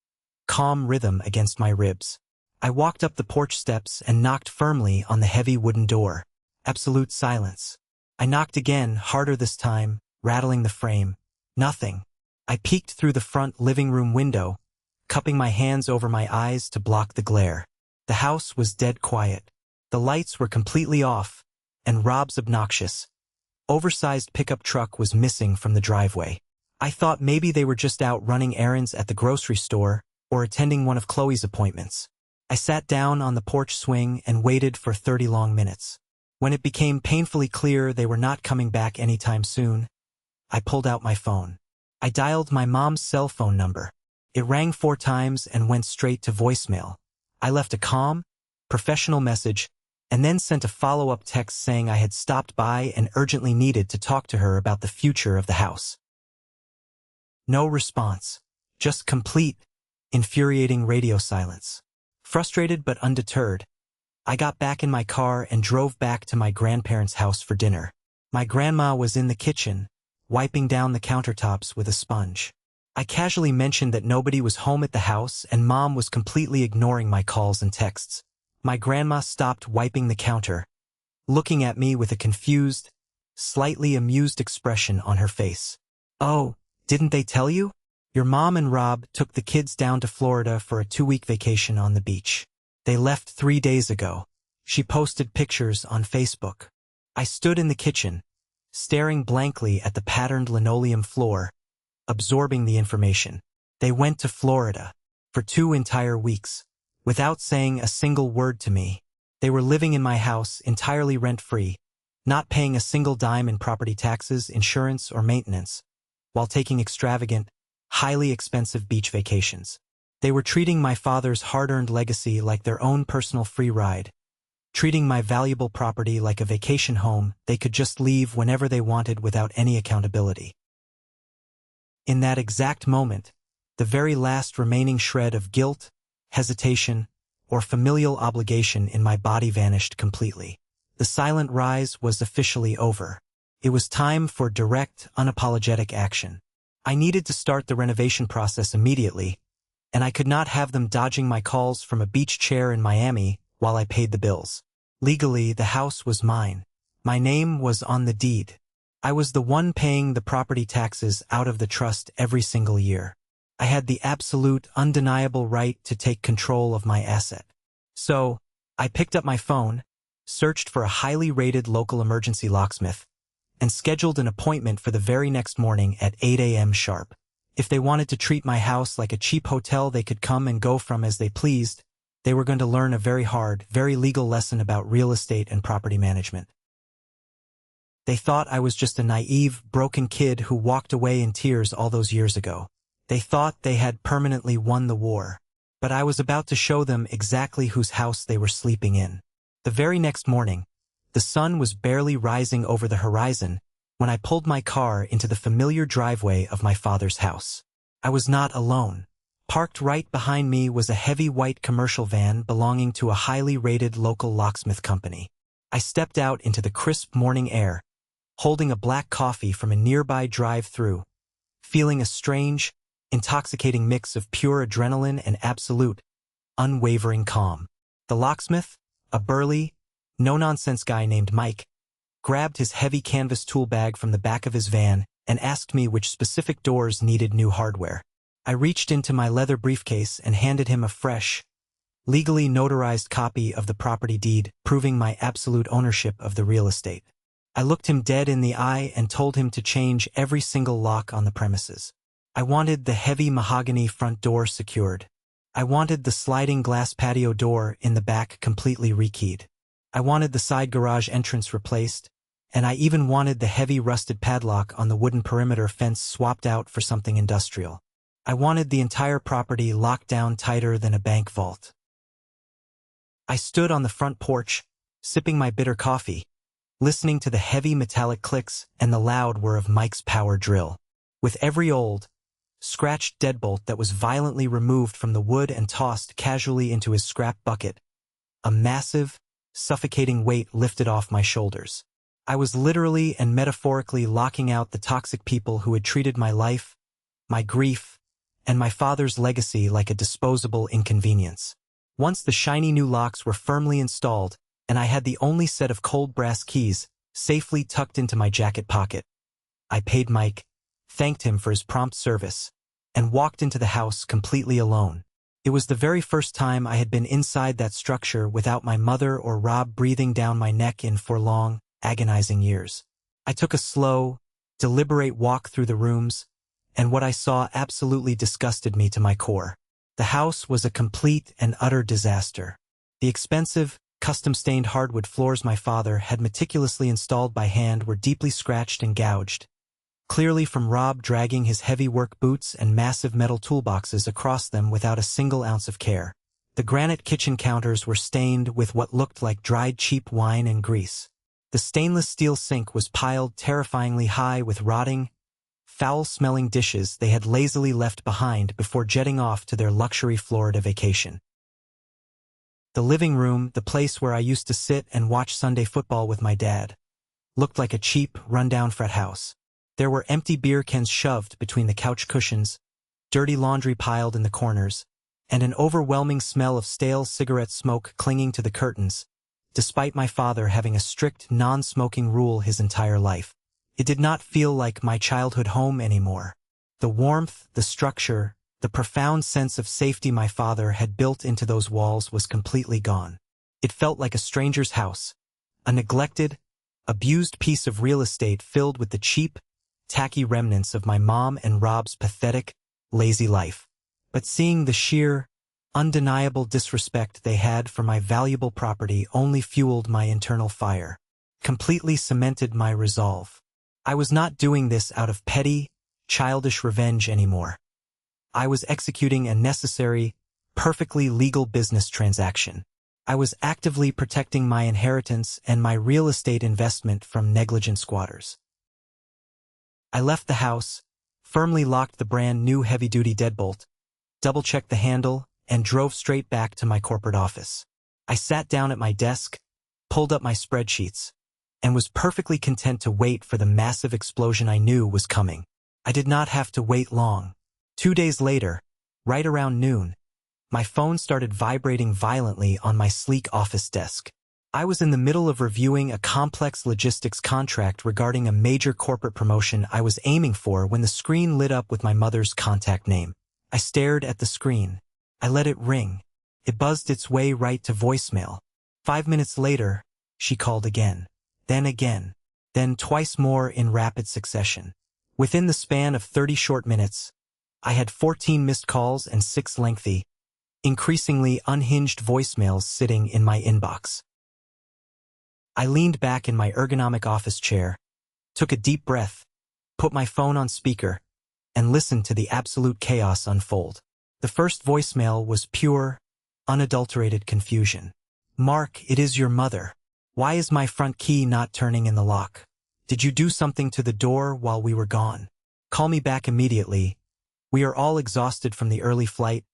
Speaker 1: calm rhythm against my ribs. I walked up the porch steps and knocked firmly on the heavy wooden door. Absolute silence. I knocked again, harder this time, rattling the frame. Nothing. I peeked through the front living room window, cupping my hands over my eyes to block the glare. The house was dead quiet. The lights were completely off, and Rob's obnoxious, oversized pickup truck was missing from the driveway. I thought maybe they were just out running errands at the grocery store or attending one of Chloe's appointments. I sat down on the porch swing and waited for 30 long minutes. When it became painfully clear they were not coming back anytime soon, I pulled out my phone. I dialed my mom's cell phone number. It rang 4 times and went straight to voicemail. I left a calm, professional message, and then sent a follow-up text saying I had stopped by and urgently needed to talk to her about the future of the house. No response. Just complete, infuriating radio silence. Frustrated but undeterred, I got back in my car and drove back to my grandparents' house for dinner. My grandma was in the kitchen, wiping down the countertops with a sponge. I casually mentioned that nobody was home at the house and Mom was completely ignoring my calls and texts. My grandma stopped wiping the counter, looking at me with a confused, slightly amused expression on her face. "Oh, didn't they tell you? Your mom and Rob took the kids down to Florida for a 2-week vacation on the beach. They left 3 days ago." She posted pictures on Facebook. I stood in the kitchen, staring blankly at the patterned linoleum floor, absorbing the information. They went to Florida for 2 entire weeks. Without saying a single word to me. They were living in my house entirely rent-free, not paying a single dime in property taxes, insurance, or maintenance, while taking extravagant, highly expensive beach vacations. They were treating my father's hard-earned legacy like their own personal free ride, treating my valuable property like a vacation home they could just leave whenever they wanted without any accountability. In that exact moment, the very last remaining shred of guilt, hesitation, or familial obligation in my body vanished completely. The silent rise was officially over. It was time for direct, unapologetic action. I needed to start the renovation process immediately, and I could not have them dodging my calls from a beach chair in Miami while I paid the bills. Legally, the house was mine. My name was on the deed. I was the one paying the property taxes out of the trust every single year. I had the absolute, undeniable right to take control of my asset. So, I picked up my phone, searched for a highly rated local emergency locksmith, and scheduled an appointment for the very next morning at 8 a.m. sharp. If they wanted to treat my house like a cheap hotel they could come and go from as they pleased, they were going to learn a very hard, very legal lesson about real estate and property management. They thought I was just a naive, broken kid who walked away in tears all those years ago. They thought they had permanently won the war. But I was about to show them exactly whose house they were sleeping in. The very next morning, the sun was barely rising over the horizon when I pulled my car into the familiar driveway of my father's house. I was not alone. Parked right behind me was a heavy white commercial van belonging to a highly rated local locksmith company. I stepped out into the crisp morning air, holding a black coffee from a nearby drive-through, feeling a strange, intoxicating mix of pure adrenaline and absolute, unwavering calm. The locksmith, a burly, no-nonsense guy named Mike, grabbed his heavy canvas tool bag from the back of his van and asked me which specific doors needed new hardware. I reached into my leather briefcase and handed him a fresh, legally notarized copy of the property deed proving my absolute ownership of the real estate. I looked him dead in the eye and told him to change every single lock on the premises. I wanted the heavy mahogany front door secured. I wanted the sliding glass patio door in the back completely rekeyed. I wanted the side garage entrance replaced, and I even wanted the heavy rusted padlock on the wooden perimeter fence swapped out for something industrial. I wanted the entire property locked down tighter than a bank vault. I stood on the front porch, sipping my bitter coffee, listening to the heavy metallic clicks and the loud whir of Mike's power drill. With every old, scratched deadbolt that was violently removed from the wood and tossed casually into his scrap bucket, a massive, suffocating weight lifted off my shoulders. I was literally and metaphorically locking out the toxic people who had treated my life, my grief, and my father's legacy like a disposable inconvenience. Once the shiny new locks were firmly installed, and I had the only set of cold brass keys safely tucked into my jacket pocket, I paid Mike, thanked him for his prompt service, and walked into the house completely alone. It was the very first time I had been inside that structure without my mother or Rob breathing down my neck in 4 long, agonizing years. I took a slow, deliberate walk through the rooms, and what I saw absolutely disgusted me to my core. The house was a complete and utter disaster. The expensive, custom-stained hardwood floors my father had meticulously installed by hand were deeply scratched and gouged, clearly from Rob dragging his heavy work boots and massive metal toolboxes across them without a single ounce of care. The granite kitchen counters were stained with what looked like dried cheap wine and grease. The stainless steel sink was piled terrifyingly high with rotting, foul-smelling dishes they had lazily left behind before jetting off to their luxury Florida vacation. The living room, the place where I used to sit and watch Sunday football with my dad, looked like a cheap, run-down frat house. There were empty beer cans shoved between the couch cushions, dirty laundry piled in the corners, and an overwhelming smell of stale cigarette smoke clinging to the curtains, despite my father having a strict non-smoking rule his entire life. It did not feel like my childhood home anymore. The warmth, the structure, the profound sense of safety my father had built into those walls was completely gone. It felt like a stranger's house, a neglected, abused piece of real estate filled with the cheap, tacky remnants of my mom and Rob's pathetic, lazy life. But seeing the sheer, undeniable disrespect they had for my valuable property only fueled my internal fire, completely cemented my resolve. I was not doing this out of petty, childish revenge anymore. I was executing a necessary, perfectly legal business transaction. I was actively protecting my inheritance and my real estate investment from negligent squatters. I left the house, firmly locked the brand new heavy-duty deadbolt, double-checked the handle, and drove straight back to my corporate office. I sat down at my desk, pulled up my spreadsheets, and was perfectly content to wait for the massive explosion I knew was coming. I did not have to wait long. 2 days later, right around noon, my phone started vibrating violently on my sleek office desk. I was in the middle of reviewing a complex logistics contract regarding a major corporate promotion I was aiming for when the screen lit up with my mother's contact name. I stared at the screen. I let it ring. It buzzed its way right to voicemail. 5 minutes later, she called again. Then twice more in rapid succession. Within the span of 30 short minutes, I had 14 missed calls and 6 lengthy, increasingly unhinged voicemails sitting in my inbox. I leaned back in my ergonomic office chair, took a deep breath, put my phone on speaker, and listened to the absolute chaos unfold. The first voicemail was pure, unadulterated confusion. "Mark, it is your mother. Why is my front key not turning in the lock? Did you do something to the door while we were gone? Call me back immediately. We are all exhausted from the early flight,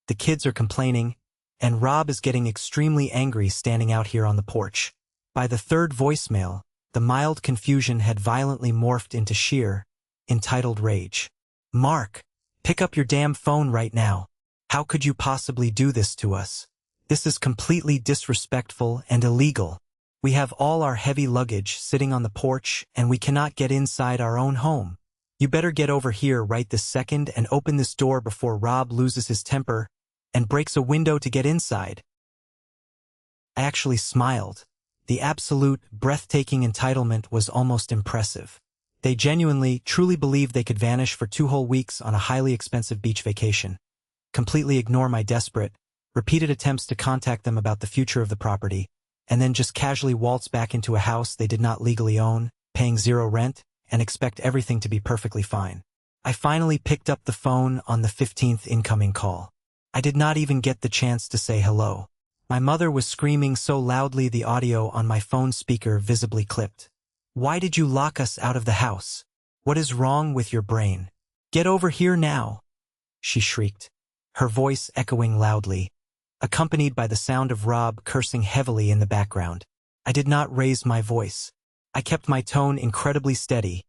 Speaker 1: the kids are complaining, and Rob is getting extremely angry standing out here on the porch. By the third voicemail, the mild confusion had violently morphed into sheer, entitled rage. Mark, pick up your damn phone right now. How could you possibly do this to us? This is completely disrespectful and illegal. We have all our heavy luggage sitting on the porch and we cannot get inside our own home. You better get over here right this second and open this door before Rob loses his temper and breaks a window to get inside. I actually smiled. The absolute, breathtaking entitlement was almost impressive. They genuinely, truly believed they could vanish for 2 whole weeks on a highly expensive beach vacation, completely ignore my desperate, repeated attempts to contact them about the future of the property, and then just casually waltz back into a house they did not legally own, paying 0 rent, and expect everything to be perfectly fine. I finally picked up the phone on the 15th incoming call. I did not even get the chance to say hello. My mother was screaming so loudly the audio on my phone speaker visibly clipped. Why did you lock us out of the house? What is wrong with your brain? Get over here now, she shrieked, her voice echoing loudly, accompanied by the sound of Rob cursing heavily in the background. I did not raise my voice. I kept my tone incredibly steady,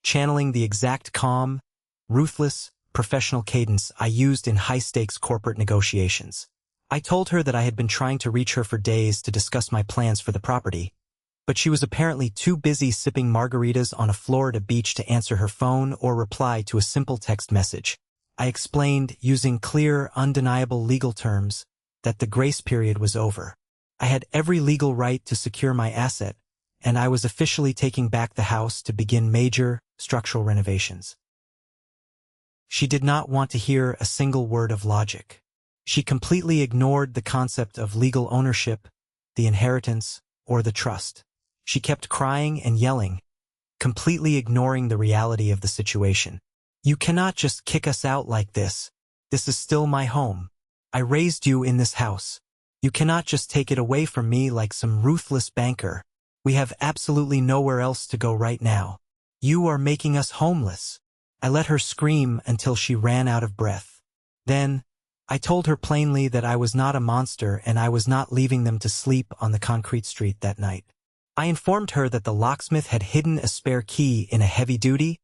Speaker 1: channeling the exact calm, ruthless, professional cadence I used in high-stakes corporate negotiations. I told her that I had been trying to reach her for days to discuss my plans for the property, but she was apparently too busy sipping margaritas on a Florida beach to answer her phone or reply to a simple text message. I explained, using clear, undeniable legal terms, that the grace period was over. I had every legal right to secure my asset, and I was officially taking back the house to begin major, structural renovations. She did not want to hear a single word of logic. She completely ignored the concept of legal ownership, the inheritance, or the trust. She kept crying and yelling, completely ignoring the reality of the situation. You cannot just kick us out like this. This is still my home. I raised you in this house. You cannot just take it away from me like some ruthless banker. We have absolutely nowhere else to go right now. You are making us homeless. I let her scream until she ran out of breath. Then, I told her plainly that I was not a monster and I was not leaving them to sleep on the concrete street that night. I informed her that the locksmith had hidden a spare key in a heavy-duty,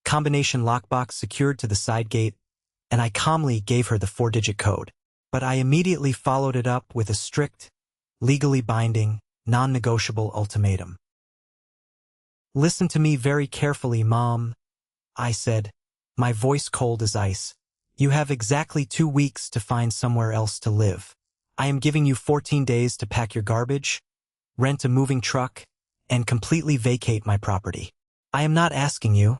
Speaker 1: combination lockbox secured to the side gate, and I calmly gave her the 4-digit code. But I immediately followed it up with a strict, legally binding, non-negotiable ultimatum. Listen to me very carefully, Mom, I said, my voice cold as ice. You have exactly 2 weeks to find somewhere else to live. I am giving you 14 days to pack your garbage, rent a moving truck, and completely vacate my property. I am not asking you.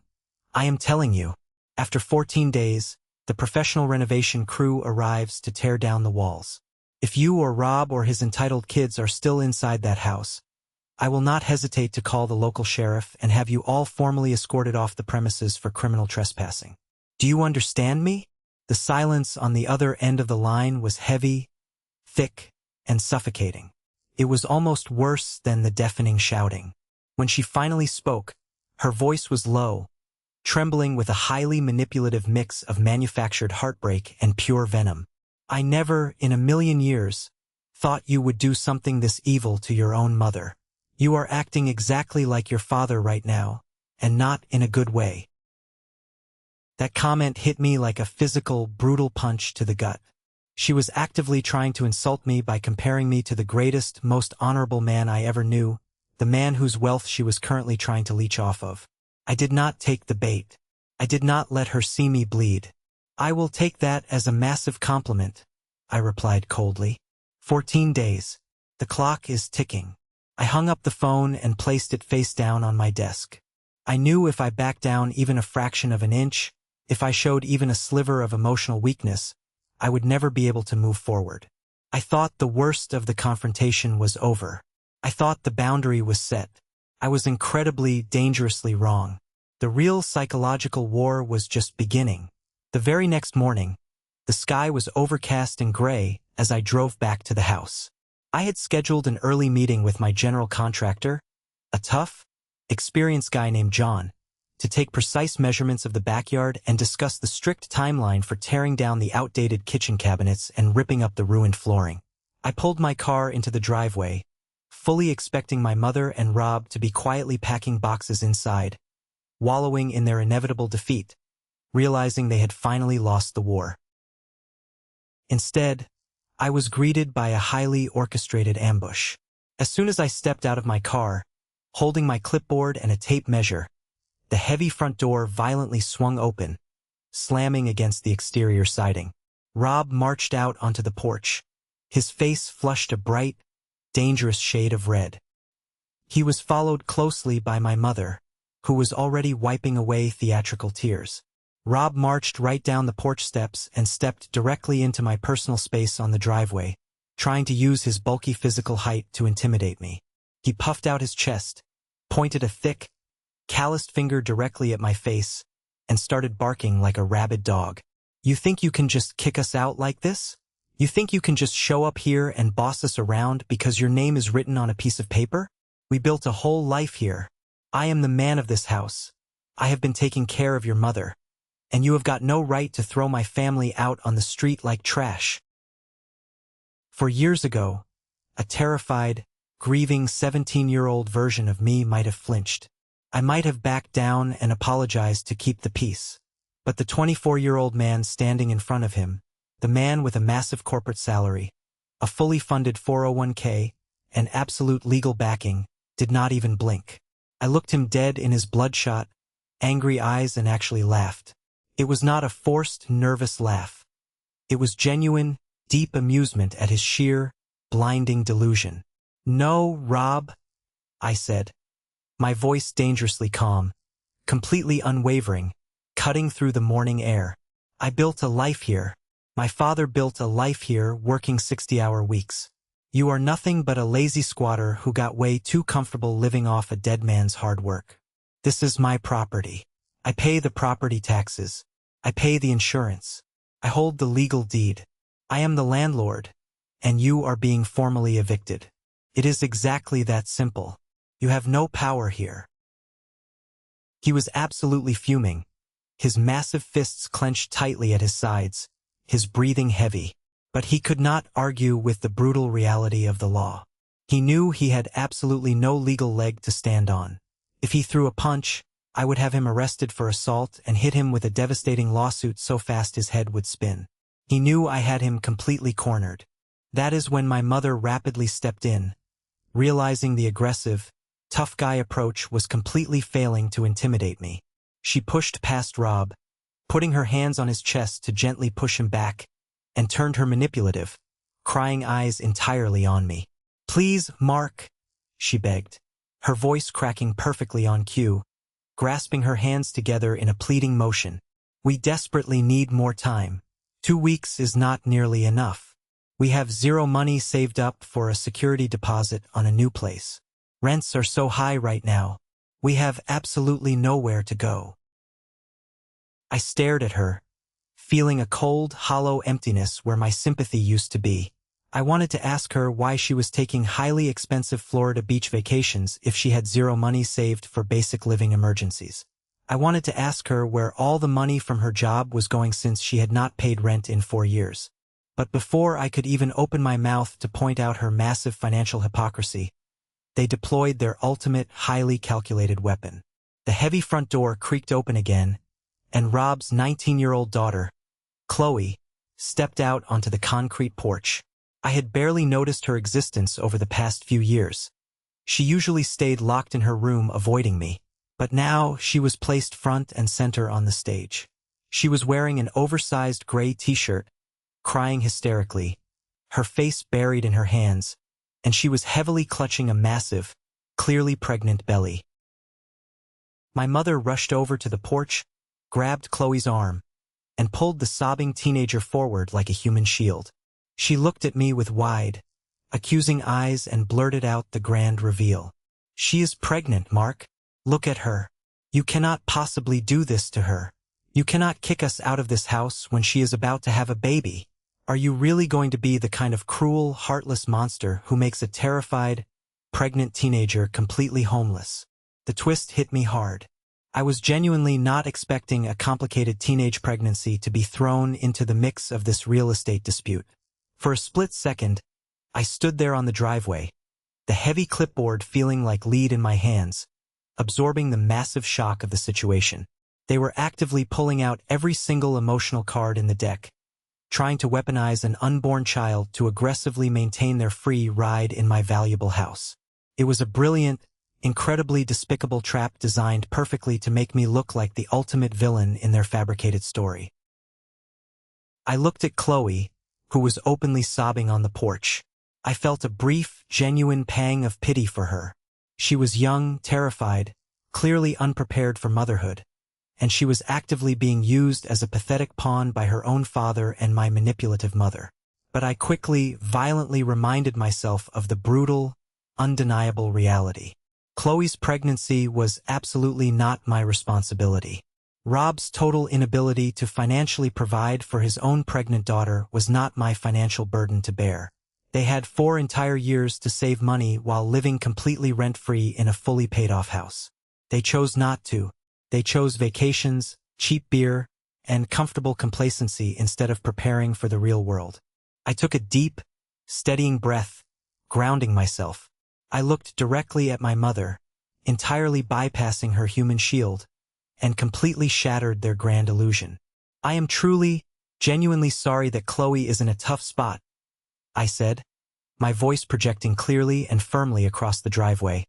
Speaker 1: I am telling you. After 14 days, the professional renovation crew arrives to tear down the walls. If you or Rob or his entitled kids are still inside that house, I will not hesitate to call the local sheriff and have you all formally escorted off the premises for criminal trespassing. Do you understand me? The silence on the other end of the line was heavy, thick, and suffocating. It was almost worse than the deafening shouting. When she finally spoke, her voice was low, trembling with a highly manipulative mix of manufactured heartbreak and pure venom. I never, in a million years, thought you would do something this evil to your own mother. You are acting exactly like your father right now, and not in a good way. That comment hit me like a physical, brutal punch to the gut. She was actively trying to insult me by comparing me to the greatest, most honorable man I ever knew, the man whose wealth she was currently trying to leech off of. I did not take the bait. I did not let her see me bleed. I will take that as a massive compliment, I replied coldly. 14 days. The clock is ticking. I hung up the phone and placed it face down on my desk. I knew if I backed down even a fraction of an inch, if I showed even a sliver of emotional weakness, I would never be able to move forward. I thought the worst of the confrontation was over. I thought the boundary was set. I was incredibly, dangerously wrong. The real psychological war was just beginning. The very next morning, the sky was overcast and gray as I drove back to the house. I had scheduled an early meeting with my general contractor, a tough, experienced guy named John, to take precise measurements of the backyard and discuss the strict timeline for tearing down the outdated kitchen cabinets and ripping up the ruined flooring. I pulled my car into the driveway, fully expecting my mother and Rob to be quietly packing boxes inside, wallowing in their inevitable defeat, realizing they had finally lost the war. Instead, I was greeted by a highly orchestrated ambush. As soon as I stepped out of my car, holding my clipboard and a tape measure, the heavy front door violently swung open, slamming against the exterior siding. Rob marched out onto the porch, his face flushed a bright, dangerous shade of red. He was followed closely by my mother, who was already wiping away theatrical tears. Rob marched right down the porch steps and stepped directly into my personal space on the driveway, trying to use his bulky physical height to intimidate me. He puffed out his chest, pointed a thick, calloused finger directly at my face, and started barking like a rabid dog. "You think you can just kick us out like this? You think you can just show up here and boss us around because your name is written on a piece of paper? We built a whole life here. I am the man of this house. I have been taking care of your mother, and you have got no right to throw my family out on the street like trash." 4 years ago, a terrified, grieving 17-year-old version of me might have flinched. I might have backed down and apologized to keep the peace. But the 24-year-old man standing in front of him, the man with a massive corporate salary, a fully funded 401k, and absolute legal backing, did not even blink. I looked him dead in his bloodshot, angry eyes and actually laughed. It was not a forced, nervous laugh. It was genuine, deep amusement at his sheer, blinding delusion. "No, Rob," I said, my voice dangerously calm, completely unwavering, cutting through the morning air. "I built a life here. My father built a life here working 60-hour weeks. You are nothing but a lazy squatter who got way too comfortable living off a dead man's hard work. This is my property. I pay the property taxes. I pay the insurance. I hold the legal deed. I am the landlord, and you are being formally evicted. It is exactly that simple. You have no power here." He was absolutely fuming, his massive fists clenched tightly at his sides, his breathing heavy. But he could not argue with the brutal reality of the law. He knew he had absolutely no legal leg to stand on. If he threw a punch, I would have him arrested for assault and hit him with a devastating lawsuit so fast his head would spin. He knew I had him completely cornered. That is when my mother rapidly stepped in, realizing the aggressive, tough guy approach was completely failing to intimidate me. She pushed past Rob, putting her hands on his chest to gently push him back, and turned her manipulative, crying eyes entirely on me. "Please, Mark," she begged, her voice cracking perfectly on cue, grasping her hands together in a pleading motion. "We desperately need more time. 2 weeks is not nearly enough. We have zero money saved up for a security deposit on a new place. Rents are so high right now. We have absolutely nowhere to go." I stared at her, feeling a cold, hollow emptiness where my sympathy used to be. I wanted to ask her why she was taking highly expensive Florida beach vacations if she had zero money saved for basic living emergencies. I wanted to ask her where all the money from her job was going since she had not paid rent in 4 years. But before I could even open my mouth to point out her massive financial hypocrisy, they deployed their ultimate, highly calculated weapon. The heavy front door creaked open again, and Rob's 19-year-old daughter, Chloe, stepped out onto the concrete porch. I had barely noticed her existence over the past few years. She usually stayed locked in her room avoiding me, but now she was placed front and center on the stage. She was wearing an oversized gray t-shirt, crying hysterically, her face buried in her hands, and she was heavily clutching a massive, clearly pregnant belly. My mother rushed over to the porch, grabbed Chloe's arm, and pulled the sobbing teenager forward like a human shield. She looked at me with wide, accusing eyes and blurted out the grand reveal. "She is pregnant, Mark. Look at her. You cannot possibly do this to her. You cannot kick us out of this house when she is about to have a baby. Are you really going to be the kind of cruel, heartless monster who makes a terrified, pregnant teenager completely homeless?" The twist hit me hard. I was genuinely not expecting a complicated teenage pregnancy to be thrown into the mix of this real estate dispute. For a split second, I stood there on the driveway, the heavy clipboard feeling like lead in my hands, absorbing the massive shock of the situation. They were actively pulling out every single emotional card in the deck, trying to weaponize an unborn child to aggressively maintain their free ride in my valuable house. It was a brilliant, incredibly despicable trap designed perfectly to make me look like the ultimate villain in their fabricated story. I looked at Chloe, who was openly sobbing on the porch. I felt a brief, genuine pang of pity for her. She was young, terrified, clearly unprepared for motherhood, and she was actively being used as a pathetic pawn by her own father and my manipulative mother. But I quickly, violently reminded myself of the brutal, undeniable reality. Chloe's pregnancy was absolutely not my responsibility. Rob's total inability to financially provide for his own pregnant daughter was not my financial burden to bear. They had 4 entire years to save money while living completely rent-free in a fully paid-off house. They chose not to. They chose vacations, cheap beer, and comfortable complacency instead of preparing for the real world. I took a deep, steadying breath, grounding myself. I looked directly at my mother, entirely bypassing her human shield, and completely shattered their grand illusion. I am truly, genuinely sorry that Chloe is in a tough spot, I said, my voice projecting clearly and firmly across the driveway,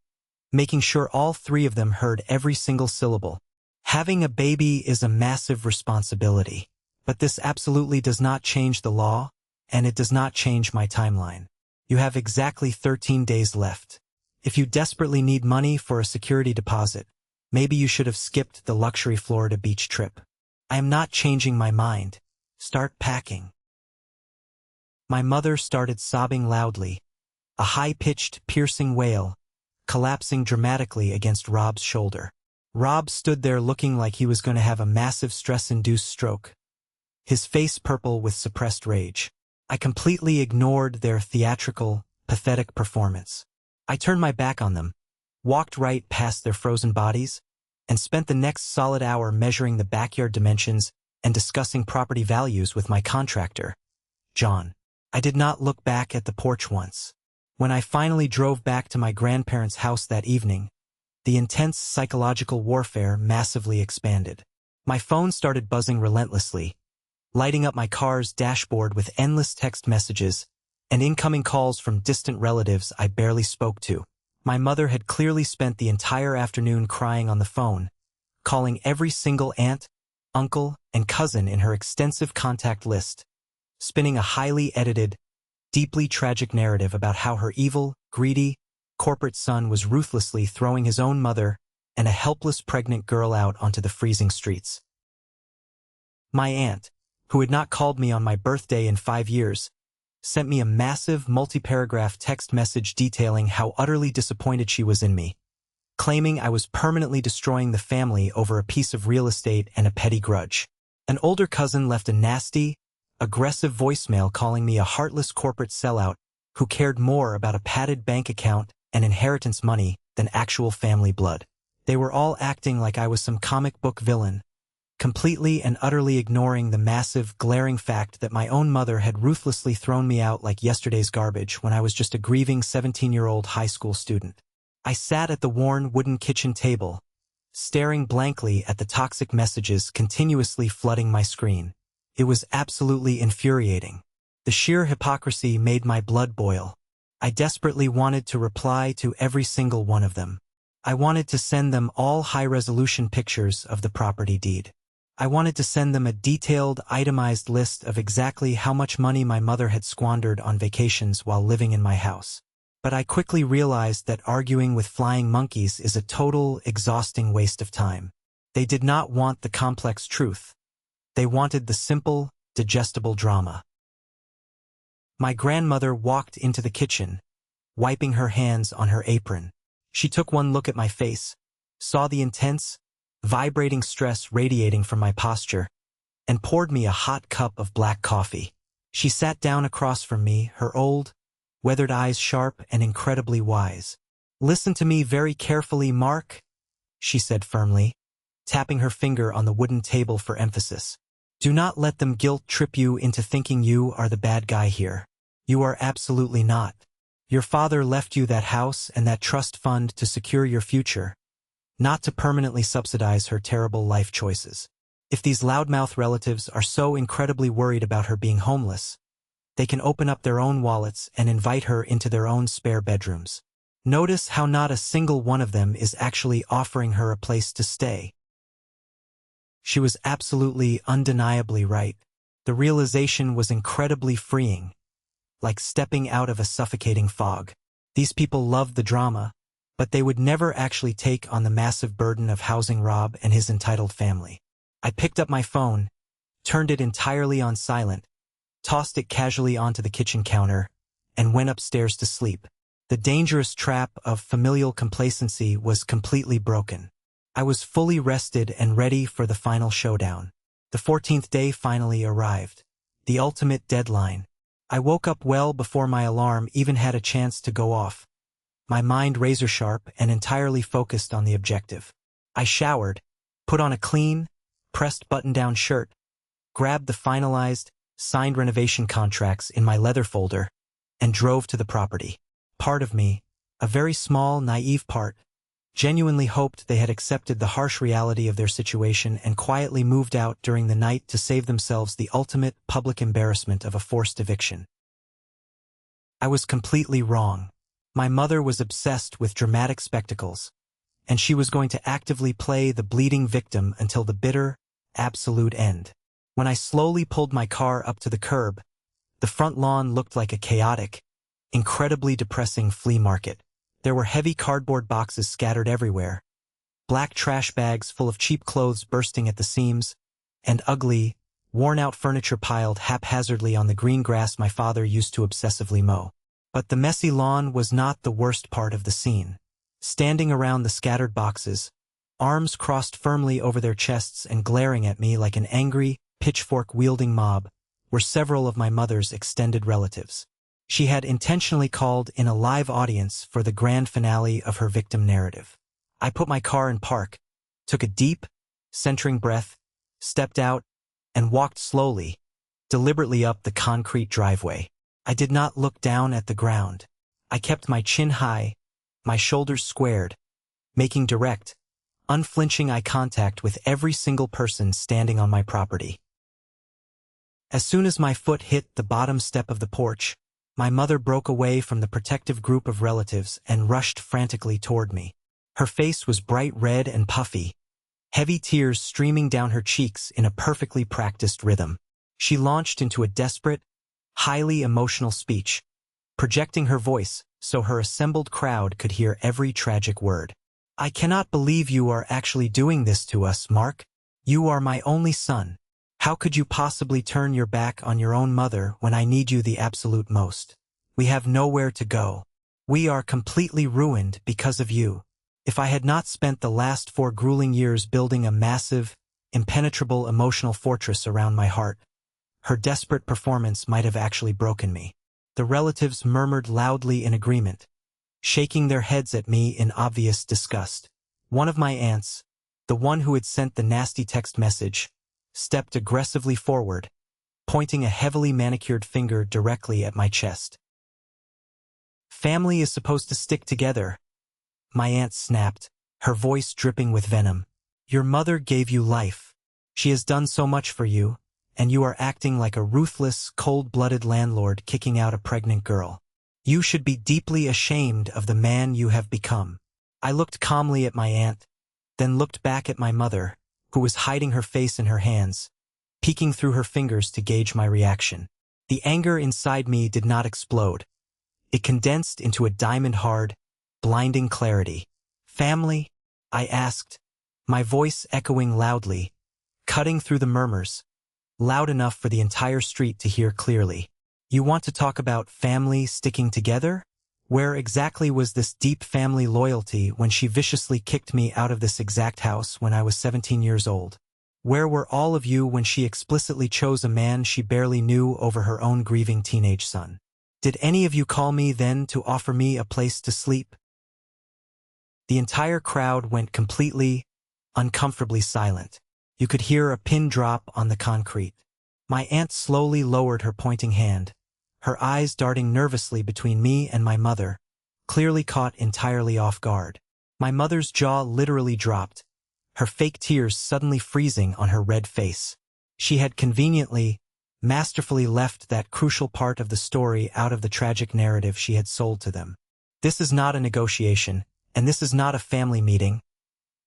Speaker 1: making sure all 3 of them heard every single syllable. Having a baby is a massive responsibility, but this absolutely does not change the law, and it does not change my timeline. You have exactly 13 days left. If you desperately need money for a security deposit, maybe you should have skipped the luxury Florida beach trip. I am not changing my mind. Start packing. My mother started sobbing loudly, a high-pitched, piercing wail, collapsing dramatically against Rob's shoulder. Rob stood there looking like he was going to have a massive stress-induced stroke, his face purple with suppressed rage. I completely ignored their theatrical, pathetic performance. I turned my back on them, walked right past their frozen bodies, and spent the next solid hour measuring the backyard dimensions and discussing property values with my contractor, John. I did not look back at the porch once. When I finally drove back to my grandparents' house that evening, the intense psychological warfare massively expanded. My phone started buzzing relentlessly, lighting up my car's dashboard with endless text messages and incoming calls from distant relatives I barely spoke to. My mother had clearly spent the entire afternoon crying on the phone, calling every single aunt, uncle, and cousin in her extensive contact list, spinning a highly edited, deeply tragic narrative about how her evil, greedy, corporate son was ruthlessly throwing his own mother and a helpless pregnant girl out onto the freezing streets. My aunt, who had not called me on my birthday in 5 years, sent me a massive multi-paragraph text message detailing how utterly disappointed she was in me, claiming I was permanently destroying the family over a piece of real estate and a petty grudge. An older cousin left a nasty, aggressive voicemail calling me a heartless corporate sellout who cared more about a padded bank account and inheritance money than actual family blood. They were all acting like I was some comic book villain, completely and utterly ignoring the massive, glaring fact that my own mother had ruthlessly thrown me out like yesterday's garbage when I was just a grieving 17-year-old high school student. I sat at the worn wooden kitchen table, staring blankly at the toxic messages continuously flooding my screen. It was absolutely infuriating. The sheer hypocrisy made my blood boil. I desperately wanted to reply to every single one of them. I wanted to send them all high-resolution pictures of the property deed. I wanted to send them a detailed, itemized list of exactly how much money my mother had squandered on vacations while living in my house. But I quickly realized that arguing with flying monkeys is a total, exhausting waste of time. They did not want the complex truth. They wanted the simple, digestible drama. My grandmother walked into the kitchen, wiping her hands on her apron. She took one look at my face, saw the intense, vibrating stress radiating from my posture, and poured me a hot cup of black coffee. She sat down across from me, her old, weathered eyes sharp and incredibly wise. "Listen to me very carefully, Mark," she said firmly. tapping her finger on the wooden table for emphasis. Do not let them guilt trip you into thinking you are the bad guy here. You are absolutely not. Your father left you that house and that trust fund to secure your future, not to permanently subsidize her terrible life choices. If these loudmouth relatives are so incredibly worried about her being homeless, they can open up their own wallets and invite her into their own spare bedrooms. Notice how not a single one of them is actually offering her a place to stay. She was absolutely, undeniably right. The realization was incredibly freeing, like stepping out of a suffocating fog. These people loved the drama, but they would never actually take on the massive burden of housing Rob and his entitled family. I picked up my phone, turned it entirely on silent, tossed it casually onto the kitchen counter, and went upstairs to sleep. The dangerous trap of familial complacency was completely broken. I was fully rested and ready for the final showdown. The 14th day finally arrived. The ultimate deadline. I woke up well before my alarm even had a chance to go off, my mind razor-sharp and entirely focused on the objective. I showered, put on a clean, pressed button-down shirt, grabbed the finalized, signed renovation contracts in my leather folder, and drove to the property. Part of me, a very small, naive part, genuinely hoped they had accepted the harsh reality of their situation and quietly moved out during the night to save themselves the ultimate public embarrassment of a forced eviction. I was completely wrong. My mother was obsessed with dramatic spectacles, and she was going to actively play the bleeding victim until the bitter, absolute end. When I slowly pulled my car up to the curb, the front lawn looked like a chaotic, incredibly depressing flea market. There were heavy cardboard boxes scattered everywhere, black trash bags full of cheap clothes bursting at the seams, and ugly, worn-out furniture piled haphazardly on the green grass my father used to obsessively mow. But the messy lawn was not the worst part of the scene. Standing around the scattered boxes, arms crossed firmly over their chests and glaring at me like an angry, pitchfork-wielding mob, were several of my mother's extended relatives. She had intentionally called in a live audience for the grand finale of her victim narrative. I put my car in park, took a deep, centering breath, stepped out, and walked slowly, deliberately up the concrete driveway. I did not look down at the ground. I kept my chin high, my shoulders squared, making direct, unflinching eye contact with every single person standing on my property. As soon as my foot hit the bottom step of the porch, my mother broke away from the protective group of relatives and rushed frantically toward me. Her face was bright red and puffy, heavy tears streaming down her cheeks in a perfectly practiced rhythm. She launched into a desperate, highly emotional speech, projecting her voice so her assembled crowd could hear every tragic word. I cannot believe you are actually doing this to us, Mark. You are my only son. How could you possibly turn your back on your own mother when I need you the absolute most? We have nowhere to go. We are completely ruined because of you. If I had not spent the last 4 grueling years building a massive, impenetrable emotional fortress around my heart, her desperate performance might have actually broken me. The relatives murmured loudly in agreement, shaking their heads at me in obvious disgust. One of my aunts, the one who had sent the nasty text message, stepped aggressively forward, pointing a heavily manicured finger directly at my chest. Family is supposed to stick together, my aunt snapped, her voice dripping with venom. Your mother gave you life. She has done so much for you, and you are acting like a ruthless, cold-blooded landlord kicking out a pregnant girl. You should be deeply ashamed of the man you have become. I looked calmly at my aunt, then looked back at my mother, who was hiding her face in her hands, peeking through her fingers to gauge my reaction. The anger inside me did not explode. It condensed into a diamond-hard, blinding clarity. Family? I asked, my voice echoing loudly, cutting through the murmurs, loud enough for the entire street to hear clearly. You want to talk about family sticking together? Where exactly was this deep family loyalty when she viciously kicked me out of this exact house when I was 17 years old? Where were all of you when she explicitly chose a man she barely knew over her own grieving teenage son? Did any of you call me then to offer me a place to sleep? The entire crowd went completely, uncomfortably silent. You could hear a pin drop on the concrete. My aunt slowly lowered her pointing hand, her eyes darting nervously between me and my mother, clearly caught entirely off guard. My mother's jaw literally dropped, her fake tears suddenly freezing on her red face. She had conveniently, masterfully left that crucial part of the story out of the tragic narrative she had sold to them. "This is not a negotiation, and this is not a family meeting,"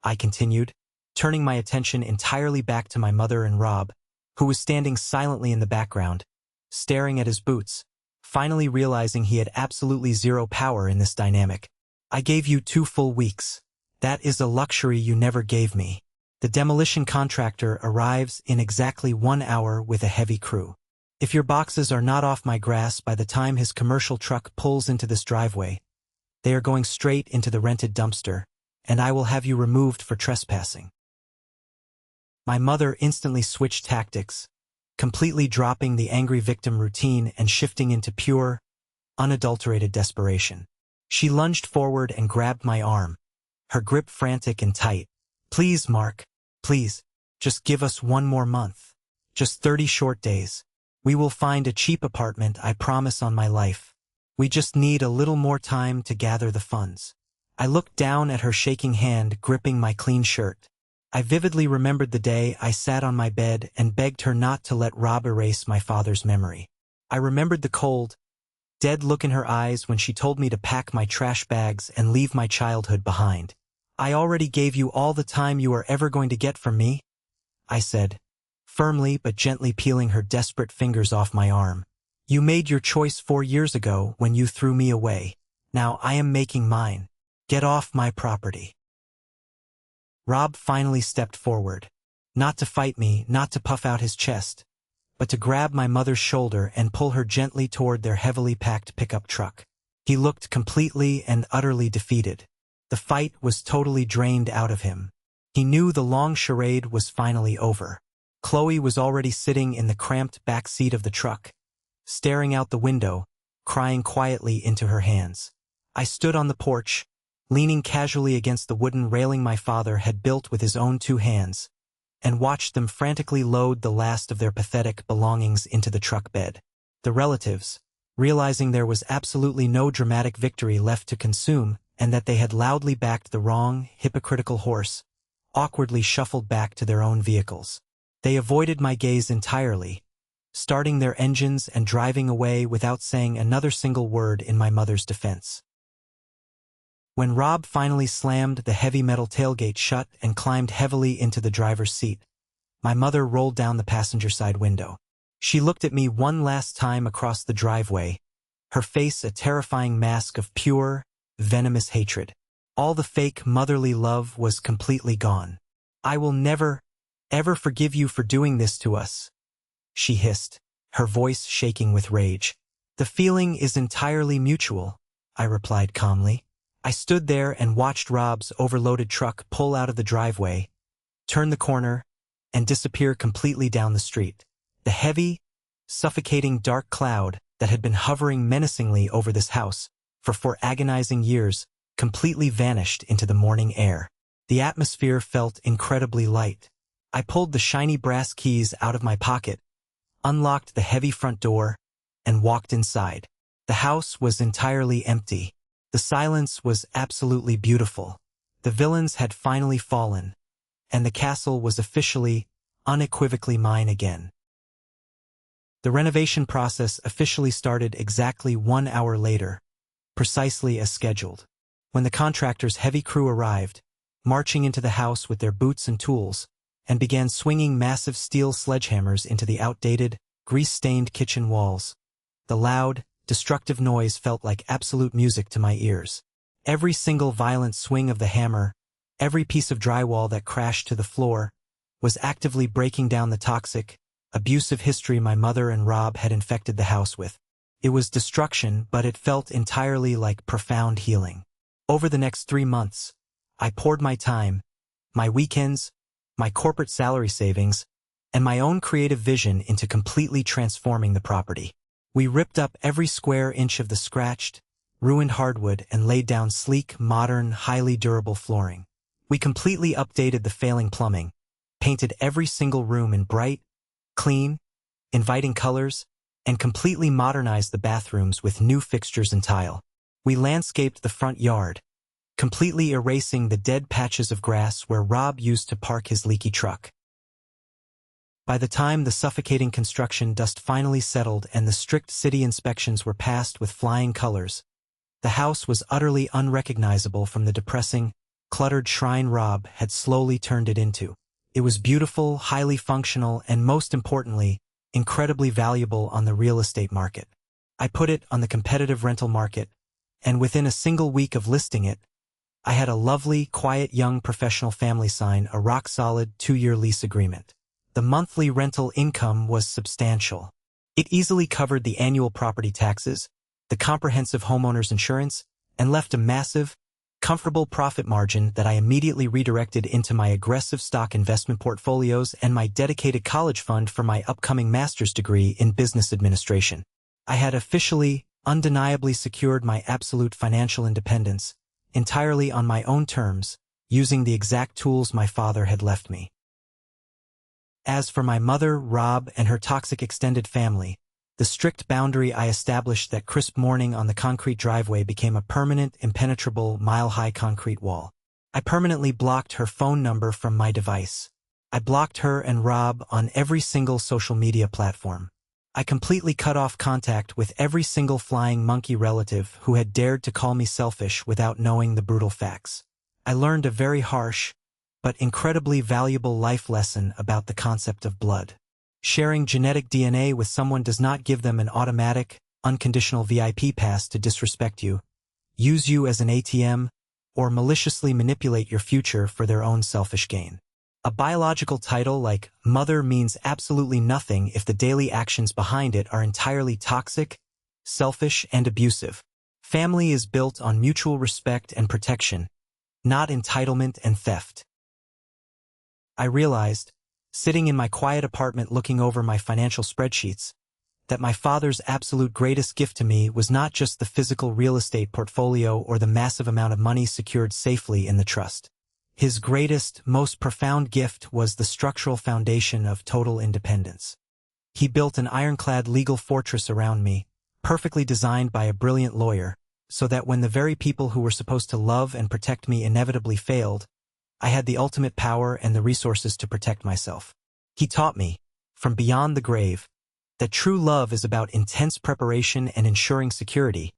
Speaker 1: I continued, turning my attention entirely back to my mother and Rob, who was standing silently in the background, staring at his boots, finally realizing he had absolutely zero power in this dynamic. "I gave you 2 full weeks. That is a luxury you never gave me. The demolition contractor arrives in exactly 1 hour with a heavy crew. If your boxes are not off my grass by the time his commercial truck pulls into this driveway, they are going straight into the rented dumpster, and I will have you removed for trespassing." My mother instantly switched tactics, completely dropping the angry victim routine and shifting into pure, unadulterated desperation. She lunged forward and grabbed my arm, her grip frantic and tight. "Please, Mark, please, just give us 1 more month. Just 30 short days. We will find a cheap apartment, I promise on my life. We just need a little more time to gather the funds." I looked down at her shaking hand gripping my clean shirt. I vividly remembered the day I sat on my bed and begged her not to let Rob erase my father's memory. I remembered the cold, dead look in her eyes when she told me to pack my trash bags and leave my childhood behind. "I already gave you all the time you are ever going to get from me," I said, firmly but gently peeling her desperate fingers off my arm. "You made your choice 4 years ago when you threw me away. Now I am making mine. Get off my property." Rob finally stepped forward, not to fight me, not to puff out his chest, but to grab my mother's shoulder and pull her gently toward their heavily packed pickup truck. He looked completely and utterly defeated. The fight was totally drained out of him. He knew the long charade was finally over. Chloe was already sitting in the cramped back seat of the truck, staring out the window, crying quietly into her hands. I stood on the porch, leaning casually against the wooden railing my father had built with his own 2 hands, and watched them frantically load the last of their pathetic belongings into the truck bed. The relatives, realizing there was absolutely no dramatic victory left to consume and that they had loudly backed the wrong, hypocritical horse, awkwardly shuffled back to their own vehicles. They avoided my gaze entirely, starting their engines and driving away without saying another single word in my mother's defense. When Rob finally slammed the heavy metal tailgate shut and climbed heavily into the driver's seat, my mother rolled down the passenger side window. She looked at me one last time across the driveway, her face a terrifying mask of pure, venomous hatred. All the fake motherly love was completely gone. "I will never, ever forgive you for doing this to us," she hissed, her voice shaking with rage. "The feeling is entirely mutual," I replied calmly. I stood there and watched Rob's overloaded truck pull out of the driveway, turn the corner, and disappear completely down the street. The heavy, suffocating dark cloud that had been hovering menacingly over this house for 4 agonizing years completely vanished into the morning air. The atmosphere felt incredibly light. I pulled the shiny brass keys out of my pocket, unlocked the heavy front door, and walked inside. The house was entirely empty. The silence was absolutely beautiful. The villains had finally fallen, and the castle was officially, unequivocally mine again. The renovation process officially started exactly 1 hour later, precisely as scheduled. When the contractor's heavy crew arrived, marching into the house with their boots and tools, and began swinging massive steel sledgehammers into the outdated, grease-stained kitchen walls, the loud, destructive noise felt like absolute music to my ears. Every single violent swing of the hammer, every piece of drywall that crashed to the floor, was actively breaking down the toxic, abusive history my mother and Rob had infected the house with. It was destruction, but it felt entirely like profound healing. Over the next 3 months, I poured my time, my weekends, my corporate salary savings, and my own creative vision into completely transforming the property. We ripped up every square inch of the scratched, ruined hardwood and laid down sleek, modern, highly durable flooring. We completely updated the failing plumbing, painted every single room in bright, clean, inviting colors, and completely modernized the bathrooms with new fixtures and tile. We landscaped the front yard, completely erasing the dead patches of grass where Rob used to park his leaky truck. By the time the suffocating construction dust finally settled and the strict city inspections were passed with flying colors, the house was utterly unrecognizable from the depressing, cluttered shrine Rob had slowly turned it into. It was beautiful, highly functional, and most importantly, incredibly valuable on the real estate market. I put it on the competitive rental market, and within a single week of listing it, I had a lovely, quiet young professional family sign a rock-solid 2-year lease agreement. The monthly rental income was substantial. It easily covered the annual property taxes, the comprehensive homeowner's insurance, and left a massive, comfortable profit margin that I immediately redirected into my aggressive stock investment portfolios and my dedicated college fund for my upcoming master's degree in business administration. I had officially, undeniably secured my absolute financial independence, entirely on my own terms, using the exact tools my father had left me. As for my mother, Rob, and her toxic extended family, the strict boundary I established that crisp morning on the concrete driveway became a permanent, impenetrable, mile-high concrete wall. I permanently blocked her phone number from my device. I blocked her and Rob on every single social media platform. I completely cut off contact with every single flying monkey relative who had dared to call me selfish without knowing the brutal facts. I learned a very harsh, but incredibly valuable life lesson about the concept of blood. Sharing genetic DNA with someone does not give them an automatic, unconditional VIP pass to disrespect you, use you as an ATM, or maliciously manipulate your future for their own selfish gain. A biological title like mother means absolutely nothing if the daily actions behind it are entirely toxic, selfish, and abusive. Family is built on mutual respect and protection, not entitlement and theft. I realized, sitting in my quiet apartment looking over my financial spreadsheets, that my father's absolute greatest gift to me was not just the physical real estate portfolio or the massive amount of money secured safely in the trust. His greatest, most profound gift was the structural foundation of total independence. He built an ironclad legal fortress around me, perfectly designed by a brilliant lawyer, so that when the very people who were supposed to love and protect me inevitably failed, I had the ultimate power and the resources to protect myself. He taught me, from beyond the grave, that true love is about intense preparation and ensuring security,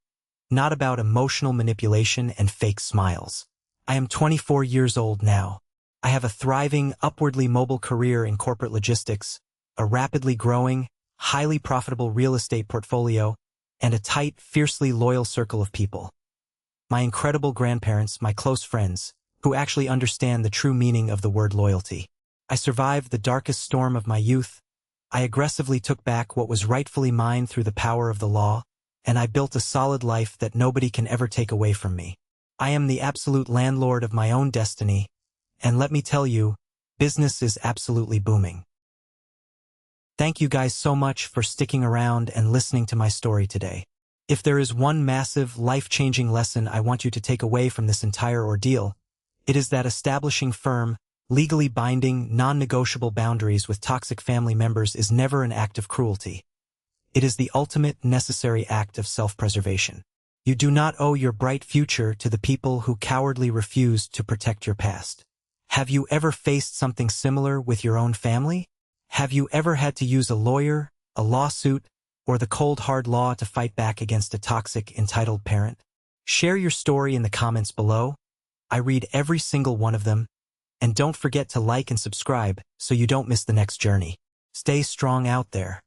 Speaker 1: not about emotional manipulation and fake smiles. I am 24 years old now. I have a thriving, upwardly mobile career in corporate logistics, a rapidly growing, highly profitable real estate portfolio, and a tight, fiercely loyal circle of people. My incredible grandparents, my close friends, who actually understand the true meaning of the word loyalty. I survived the darkest storm of my youth. I aggressively took back what was rightfully mine through the power of the law, and I built a solid life that nobody can ever take away from me. I am the absolute landlord of my own destiny, and let me tell you, business is absolutely booming. Thank you guys so much for sticking around and listening to my story today. If there is one massive, life-changing lesson I want you to take away from this entire ordeal, it is that establishing firm, legally binding, non-negotiable boundaries with toxic family members is never an act of cruelty. It is the ultimate necessary act of self-preservation. You do not owe your bright future to the people who cowardly refused to protect your past. Have you ever faced something similar with your own family? Have you ever had to use a lawyer, a lawsuit, or the cold hard law to fight back against a toxic, entitled parent? Share your story in the comments below. I read every single one of them, and don't forget to like and subscribe so you don't miss the next journey. Stay strong out there.